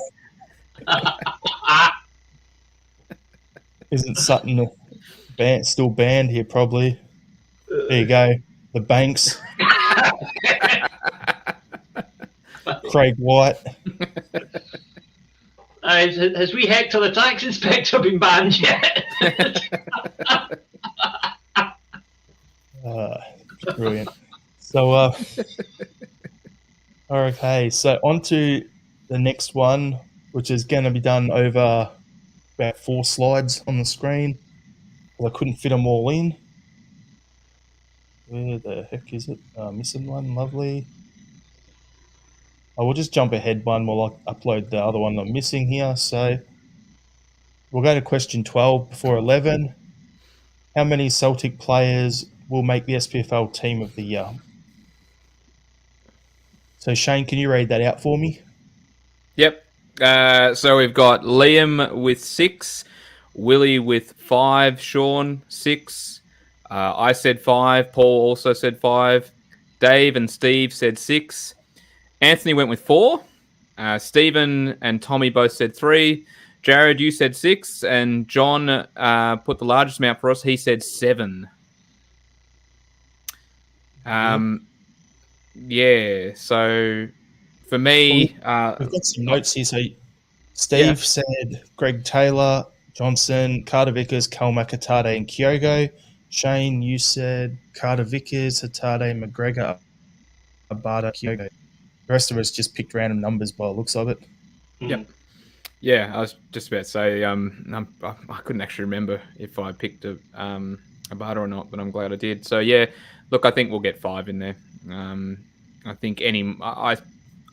Isn't Sutton still banned here? Probably. There you go. The Banks. Craig White. Has we Hector the tax inspector been banned yet? Brilliant. So, okay. So on to the next one, which is going to be done over about 4 slides on the screen. I couldn't fit them all in. Where the heck is it? Missing one. Lovely. I will just jump ahead one while I upload the other one I'm missing here. So we'll go to question 12 before 11. How many Celtic players will make the SPFL Team of the Year? So Shane, can you read that out for me? Yep. So we've got Liam with 6, Willie with 5, Sean 6. I said 5. Paul also said 5. Dave and Steve said 6. Anthony went with 4. Stephen and Tommy both said 3. Jared, you said 6, and John put the largest amount for us. He said 7. Yeah. So for me, we've got some notes here. So Steve said Greg Taylor, Johnson, Carter Vickers, Kalmak, Hatade, and Kyogo. Shane, you said Carter Vickers, Hatade, McGregor, Abada, Kyogo. The rest of us just picked random numbers by the looks of it. Yep. Yeah, I was just about to say I couldn't actually remember if I picked a Abada or not, but I'm glad I did. So yeah, look, I think we'll get 5 in there. I think I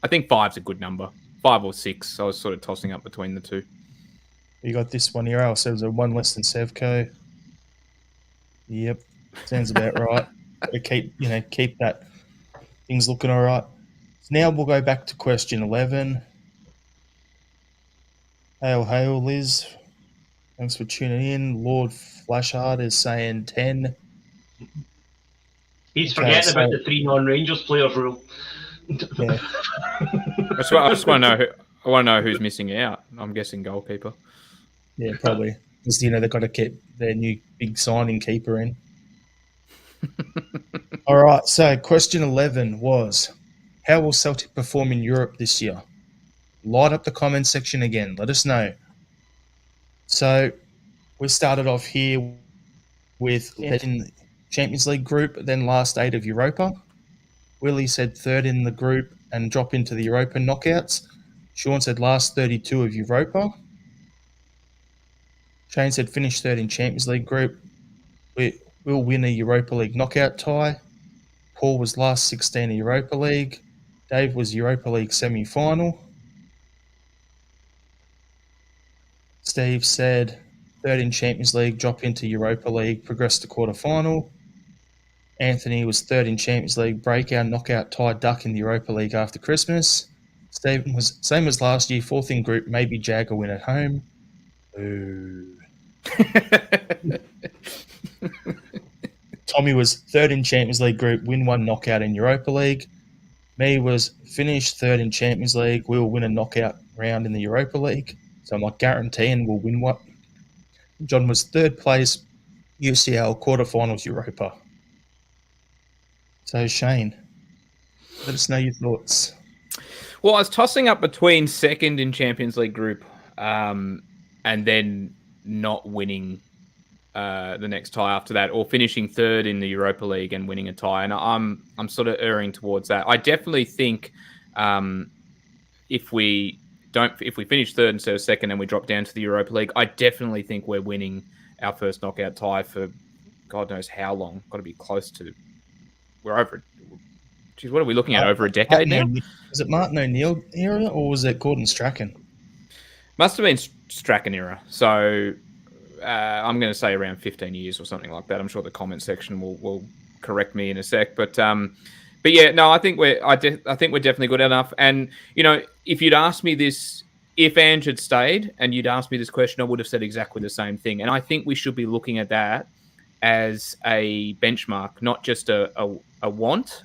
think 5's a good number. 5 or 6. I was sort of tossing up between the two. You got this one here. So it was a 1 less than Sevco. Yep, sounds about right. Keep that things looking all right. So now we'll go back to question 11. Hail, Liz. Thanks for tuning in. Lord Flashheart is saying 10. He's forgetting about the 3 non-Rangers players rule. Yeah. I just want to know. I want to know who's missing out. I'm guessing goalkeeper. Yeah, probably. Because they've got to keep their new big signing keeper in. All right. So question 11 was, how will Celtic perform in Europe this year? Light up the comment section again. Let us know. So we started off here with in Champions League group, then last 8 of Europa. Willie said 3rd in the group and drop into the Europa knockouts. Sean said last 32 of Europa. Shane said finish 3rd in Champions League group. We'll win a Europa League knockout tie. Paul was last 16 in Europa League. Dave was Europa League semi-final. Steve said 3rd in Champions League, drop into Europa League, progress to quarter-final. Anthony was 3rd in Champions League, break our knockout tie, duck in the Europa League after Christmas. Stephen was same as last year, 4th in group, maybe Jagger win at home. Ooh. Tommy was 3rd in Champions League group, win 1 knockout in Europa League. Me was finished 3rd in Champions League, we'll win a knockout round in the Europa League. So I'm like guaranteeing we'll win one. John was 3rd place, UCL quarterfinals Europa. So Shane, let us know your thoughts. Well, I was tossing up between 2nd in Champions League group and then not winning the next tie after that, or finishing 3rd in the Europa League and winning a tie. And I'm sort of erring towards that. I definitely think if we finish 3rd instead of 2nd and we drop down to the Europa League, I definitely think we're winning our first knockout tie for God knows how long. Got to be close to. We're over. Geez, what are we looking at? Over a decade now? Was it Martin O'Neill era or was it Gordon Strachan? Must have been Strachan era. So I'm going to say around 15 years or something like that. I'm sure the comment section will correct me in a sec. But yeah, no, I think we're definitely good enough. And if you'd asked me this, if Ange had stayed, and you'd asked me this question, I would have said exactly the same thing. And I think we should be looking at that as a benchmark, not just a want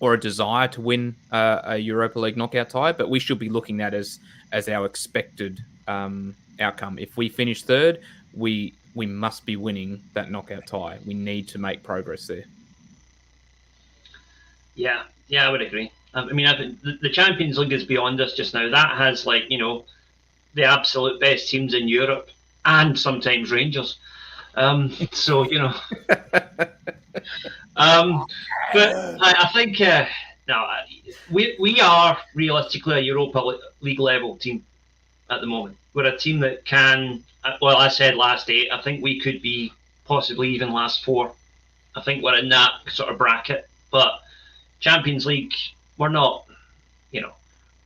or a desire to win a Europa League knockout tie, but we should be looking at as our expected outcome. If we finish third, we must be winning that knockout tie. We need to make progress there. Yeah, I would agree. I mean, I think the Champions League is beyond us just now. That has, the absolute best teams in Europe and sometimes Rangers. So, but I think we are realistically a Europa League level team at the moment. We're a team that can, I said last 8, I think we could be possibly even last 4. I think we're in that sort of bracket. But Champions League, we're not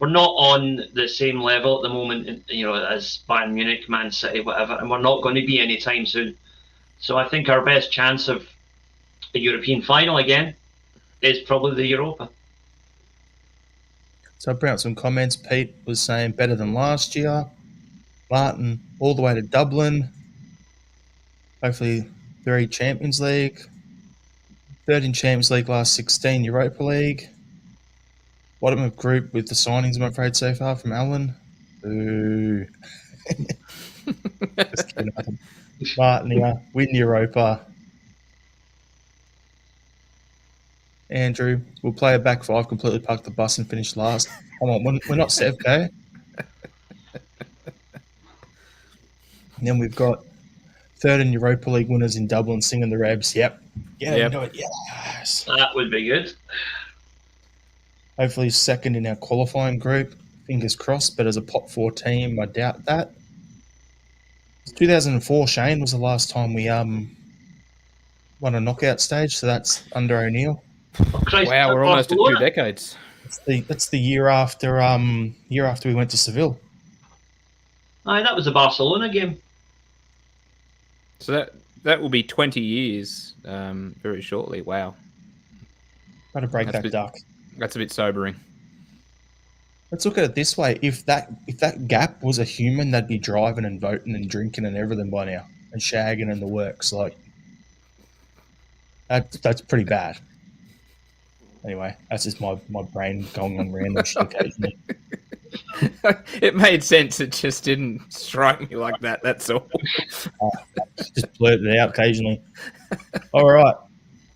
on the same level at the moment, as Bayern Munich, Man City, whatever, and we're not going to be anytime soon. So I think our best chance of a European final again is probably the Europa. So I brought out some comments. Pete was saying better than last year. Martin all the way to Dublin. Hopefully 3 Champions League. 3rd in Champions League, last 16 Europa League. Bottom of group with the signings, I'm afraid, so far from Alan. Ooh. Just kidding. Martin, yeah, win Europa. Andrew, we'll play a back 5, completely park the bus and finish last. Come on, we're not Sevco. And then we've got 3rd in Europa League winners in Dublin singing the Rebs. Yep. Yeah, do it. Yes. That would be good. Hopefully 2nd in our qualifying group. Fingers crossed, but as a pot 4 team, I doubt that. 2004, Shane, was the last time we won a knockout stage, so that's under O'Neill. Wow, we're almost at 2 decades. That's the year after we went to Seville. Aye, that was a Barcelona game. So that will be 20 years very shortly. Wow. Got to break that duck. That's a bit sobering. Let's look at it this way. If that gap was a human, they'd be driving and voting and drinking and everything by now and shagging and the works. Like that's pretty bad. Anyway, that's just my brain going on random shit occasionally. It made sense. It just didn't strike me like that. That's all. Just blurted it out occasionally. All right.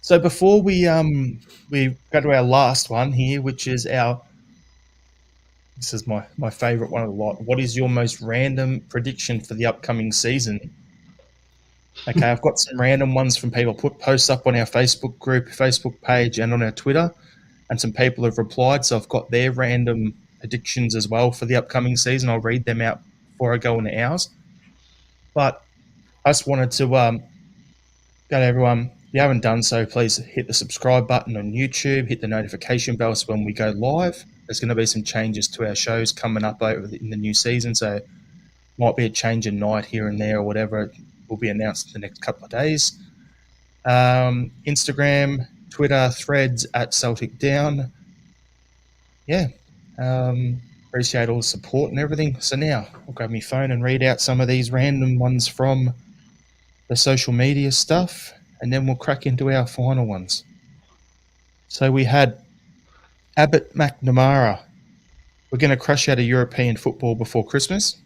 So before we go to our last one here, which is this is my favourite one of the lot. What is your most random prediction for the upcoming season? Okay, I've got some random ones from people. Put posts up on our Facebook group, Facebook page, and on our Twitter, and some people have replied. So I've got their random predictions as well for the upcoming season. I'll read them out before I go into ours. But I just wanted to go to everyone. If you haven't done so, please hit the subscribe button on YouTube, hit the notification bell so when we go live. There's going to be some changes to our shows coming up in the new season, so might be a change in night here and there or whatever. It will be announced in the next couple of days. Instagram, Twitter, Threads at Celtic Down. Yeah, appreciate all the support and everything. So now I'll grab my phone and read out some of these random ones from the social media stuff, and then we'll crack into our final ones. So we had Abbott McNamara. We're going to crush out of European football before Christmas.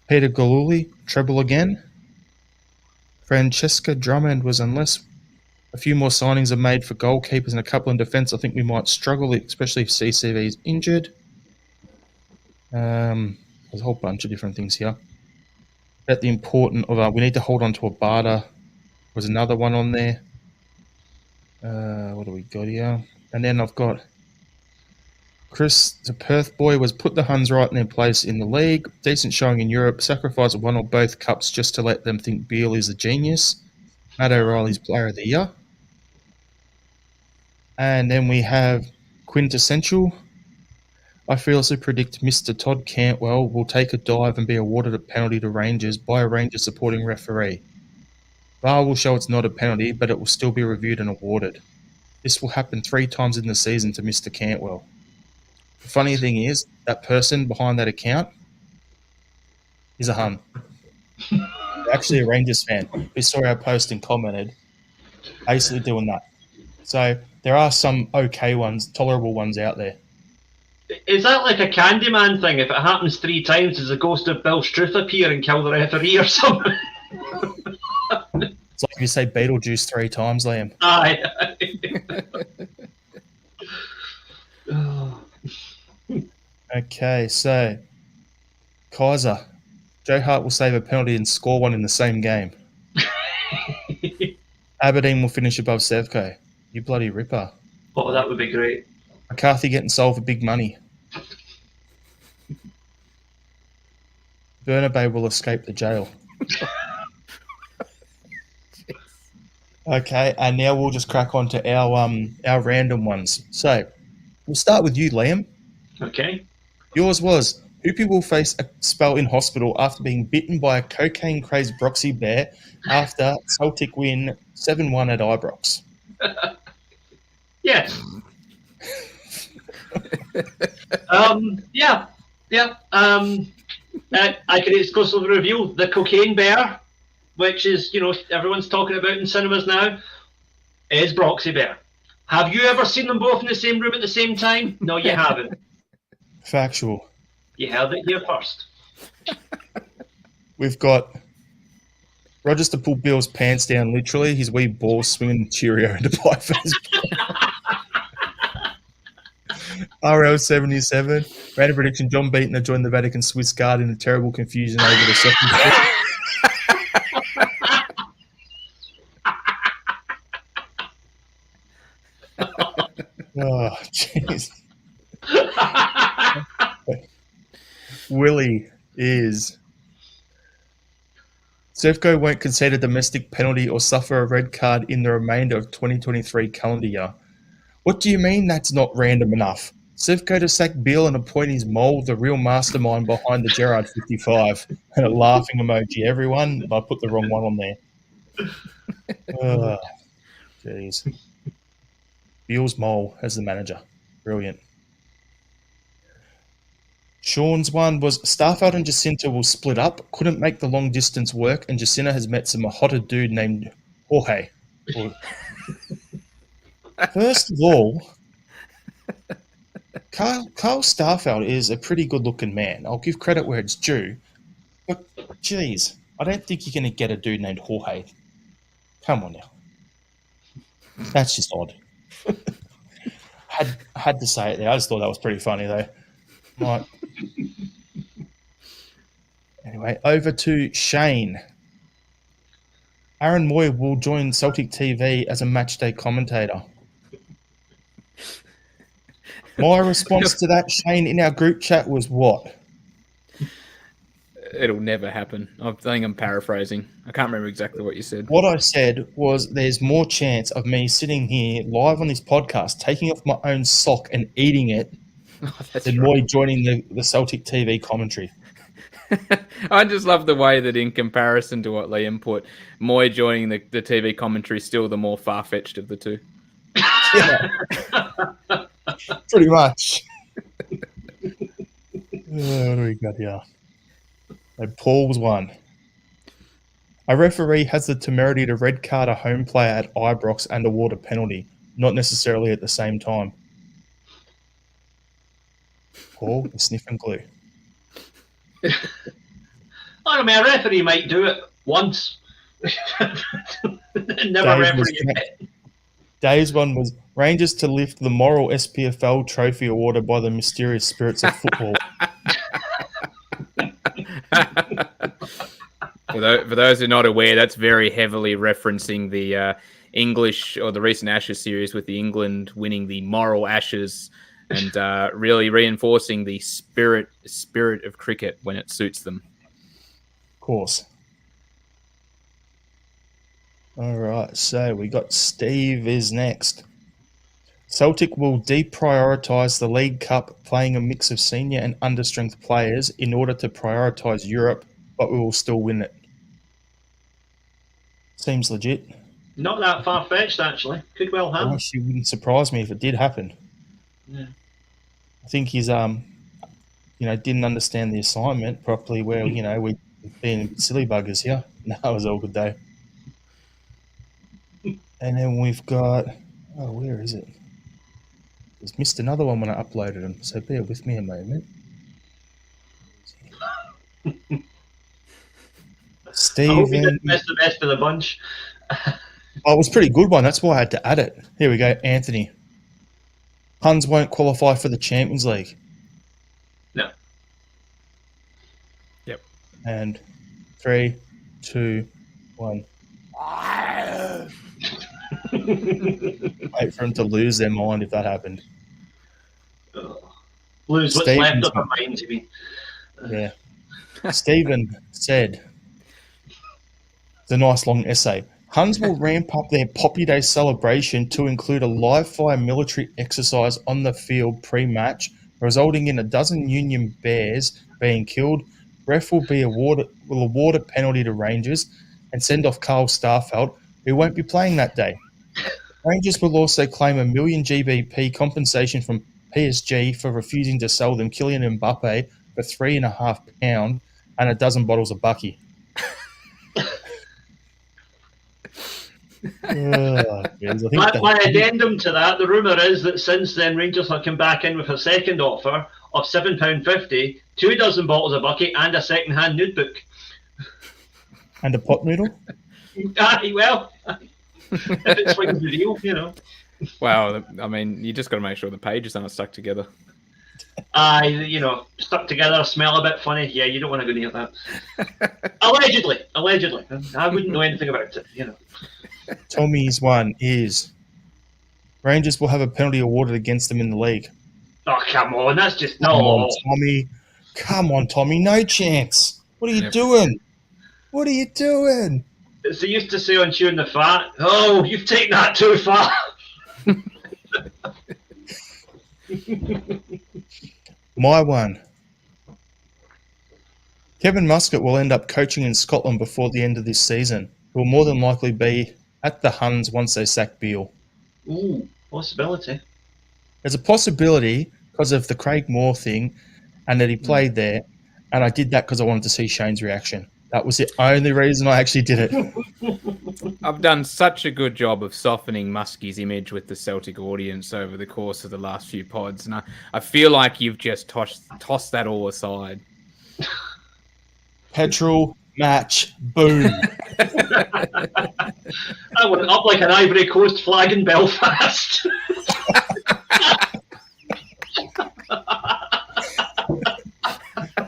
Peter Galuli, treble again. Francesca Drummond was, unless a few more signings are made for goalkeepers and a couple in defence, I think we might struggle, especially if CCV is injured. There's a whole bunch of different things here. About the importance of we need to hold on to Abada. Was another one on there. What do we got here? And then I've got Chris, the Perth boy, was put the Huns right in their place in the league. Decent showing in Europe. Sacrificed one or both cups just to let them think Beale is a genius. Matt O'Reilly's Player of the Year. And then we have Quintessential. I fearlessly predict Mr. Todd Cantwell will take a dive and be awarded a penalty to Rangers by a Rangers supporting referee. VAR will show it's not a penalty, but it will still be reviewed and awarded. This will happen 3 times in the season to Mr. Cantwell. The funny thing is, that person behind that account is a Hun. Actually a Rangers fan who saw our post and commented, basically doing that. So there are some okay ones, tolerable ones out there. Is that like a Candyman thing? If it happens 3 times, does the ghost of Bill Struth appear and kill the referee or something? It's like if you say Beetlejuice 3 times, Liam. Aye. Okay, so Kaiser. Joe Hart will save a penalty and score one in the same game. Aberdeen will finish above Sevco. You bloody ripper. Oh, that would be great. McCarthy getting sold for big money. Burnaby will escape the jail. Okay, and now we'll just crack on to our random ones. So we'll start with you, Liam. Okay. Yours was, Hoopy will face a spell in hospital after being bitten by a cocaine-crazed Broxy bear after Celtic win 7-1 at Ibrox. Yes. Yeah. I can exclusively reveal the cocaine bear, which is, everyone's talking about in cinemas now, is Broxy Bear. Have you ever seen them both in the same room at the same time? No, you haven't. Factual. You heard it here first. We've got Rogers to pull Bill's pants down, literally. His wee balls swinging Cheerio into Piper's. RL77. Random prediction, John Beaton to join the Vatican Swiss Guard in a terrible confusion over the second trip. Oh, jeez. Willie is... Sevco won't concede a domestic penalty or suffer a red card in the remainder of 2023 calendar year. What do you mean that's not random enough? Sevco to sack Beale and appoint his mole, the real mastermind behind the Gerrard 55. And a laughing emoji, everyone. I put the wrong one on there. Oh, jeez. Beale's mole as the manager. Brilliant. Sean's one was Starfelt and Jacinta will split up, couldn't make the long distance work, and Jacinta has met some hotter dude named Jorge. First of all, Carl Starfelt is a pretty good looking man. I'll give credit where it's due. But, geez, I don't think you're going to get a dude named Jorge. Come on now. That's just odd. Had to say it there. I just thought that was pretty funny, though. Right. Anyway, over to Shane. Aaron Moy will join Celtic TV as a matchday commentator. My response to that, Shane, in our group chat was what? It'll never happen. I think I'm paraphrasing. I can't remember exactly what you said. What I said was there's more chance of me sitting here live on this podcast, taking off my own sock and eating it than Moy joining the Celtic TV commentary. I just love the way that in comparison to what Liam put, Moy joining the TV commentary is still the more far-fetched of the two. Yeah. Pretty much. What do we got here? Paul's one. A referee has the temerity to red card a home player at Ibrox and award a penalty, not necessarily at the same time. Paul, the sniffing glue. I mean, a referee might do it once. Never referee again. Dave's one was Rangers to lift the moral SPFL trophy awarded by the mysterious spirits of football. For those who are not aware, that's very heavily referencing the English or the recent Ashes series with the England winning the Moral Ashes and really reinforcing the spirit of cricket when it suits them. Of course. All right, so we got Steve is next. Celtic will deprioritise the League Cup, playing a mix of senior and understrength players in order to prioritise Europe, but we will still win it. Seems legit. Not that far-fetched, actually. Could well happen. Actually, wouldn't surprise me if it did happen. Yeah. I think he's didn't understand the assignment properly. Where we've been silly buggers here. No, it was all good though. And then we've got where is it? Just missed another one when I uploaded them, so bear with me a moment. Stephen. I hope you didn't miss the best of the bunch. Oh, it was a pretty good one. That's why I had to add it. Here we go, Anthony. Huns won't qualify for the Champions League. No. Yep. And 3, 2, 1. Wait for them to lose their mind if that happened. Lose what's left of their minds, you mean? Yeah. Stephen said, it's a nice long essay. Huns will ramp up their Poppy Day celebration to include a live-fire military exercise on the field pre-match, resulting in a dozen Union Bears being killed. Ref will award a penalty to Rangers and send off Carl Starfelt, who won't be playing that day. Rangers will also claim $1 million GBP compensation from PSG for refusing to sell them Kylian Mbappe for £3.5 and a dozen bottles of Bucky. My addendum to that, the rumour is that since then Rangers have come back in with a second offer of £7.50, 2 dozen bottles of Bucky and a second-hand nude book. And a pot noodle? Well, if it swings the deal, Wow, I mean, you just got to make sure the pages aren't stuck together. Stuck together, smell a bit funny. Yeah, you don't want to go near that. Allegedly. I wouldn't know anything about it, Tommy's one is Rangers will have a penalty awarded against them in the league. Oh, come on. That's just no. Come on, Tommy. No chance. What are you doing? What are you doing? It's they used to say on Chewing the Fat, oh, you've taken that too far. My one. Kevin Muscat will end up coaching in Scotland before the end of this season. He will more than likely be at the Huns once they sack Beale. Ooh, possibility. There's a possibility because of the Craig Moore thing and that he played there, and I did that because I wanted to see Shane's reaction. That was the only reason I actually did it. I've done such a good job of softening Muskie's image with the Celtic audience over the course of the last few pods, and I feel like you've just tossed that all aside. Petrol, match, boom. I went up like an Ivory Coast flag in Belfast.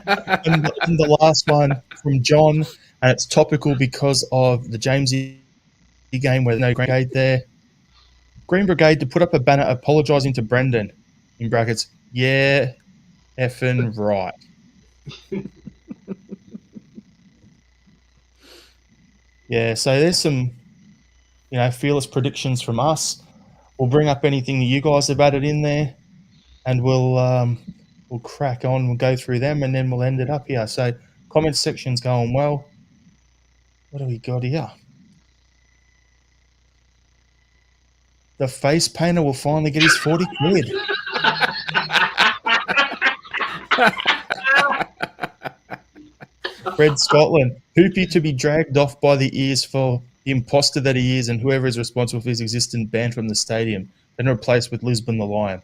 and the last one from John, and it's topical because of the Jamesy game where no Green Brigade there. Green Brigade to put up a banner apologising to Brendan, in brackets, yeah, effing right. Yeah, so there's some, fearless predictions from us. We'll bring up anything that you guys have added in there, and we'll crack on. We'll go through them, and then we'll end it up here. So, comment section's going well. What do we got here? The face painter will finally get his 40 quid. Red Scotland. Hoopy to be dragged off by the ears for the imposter that he is and whoever is responsible for his existence banned from the stadium, then replaced with Lisbon the Lion.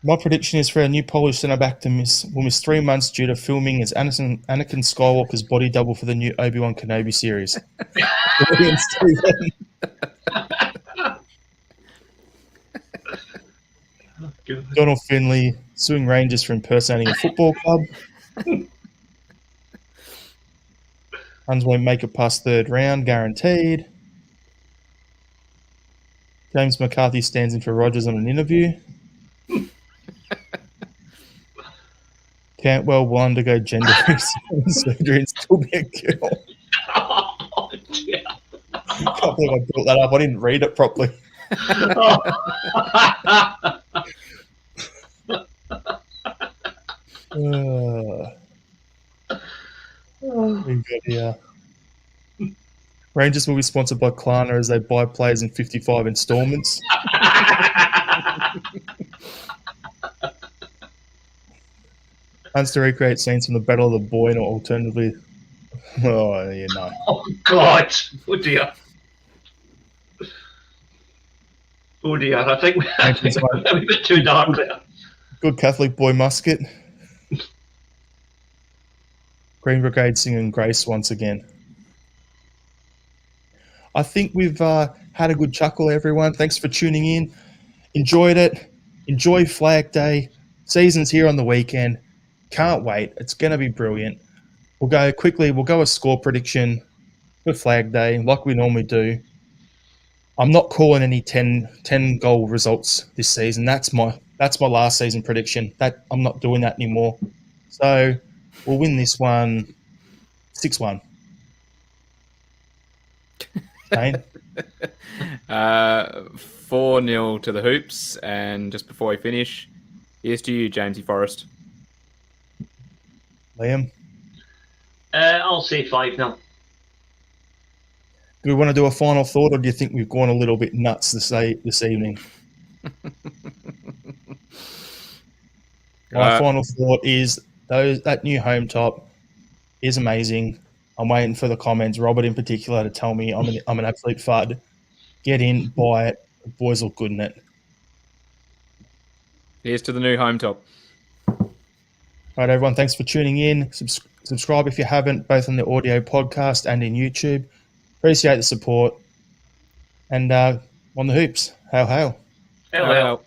My prediction is for our new Polish centre-back will miss 3 months due to filming as Anakin Skywalker's body double for the new Obi-Wan Kenobi series. Donald Finley suing Rangers for impersonating a football club. Huns won't make it past third round, guaranteed. James McCarthy stands in for Rogers on an interview. Cantwell will undergo gender surgery and still be a girl. Oh, dear. I can't believe I built that up. I didn't read it properly. We've got here. Rangers will be sponsored by Klarna as they buy players in 55 installments. Plans to recreate scenes from the Battle of the Boyne, or alternatively, oh yeah, no. Oh God! Oh dear! Oh dear! I think we're a bit too dark there. Good Catholic boy musket. Green Brigade singing Grace once again. I think we've had a good chuckle, everyone. Thanks for tuning in. Enjoyed it. Enjoy Flag Day. Season's here on the weekend. Can't wait. It's going to be brilliant. We'll go a score prediction for Flag Day, like we normally do. I'm not calling any 10 goal results this season. That's my last season prediction. That I'm not doing that anymore. So we'll win this one 6-1. Shane? 4-0 to the Hoops. And just before we finish, here's to you, Jamesy Forrest. Liam? I'll say 5-0. Do we want to do a final thought, or do you think we've gone a little bit nuts this evening? My final thought is that new home top is amazing. I'm waiting for the comments, Robert in particular, to tell me I'm an absolute fud. Get in, buy it. The boys look good in it. Here's to the new home top. All right, everyone, thanks for tuning in. Subscribe if you haven't, both on the audio podcast and in YouTube. Appreciate the support. And on the Hoops, hail, hail. Hail, hail.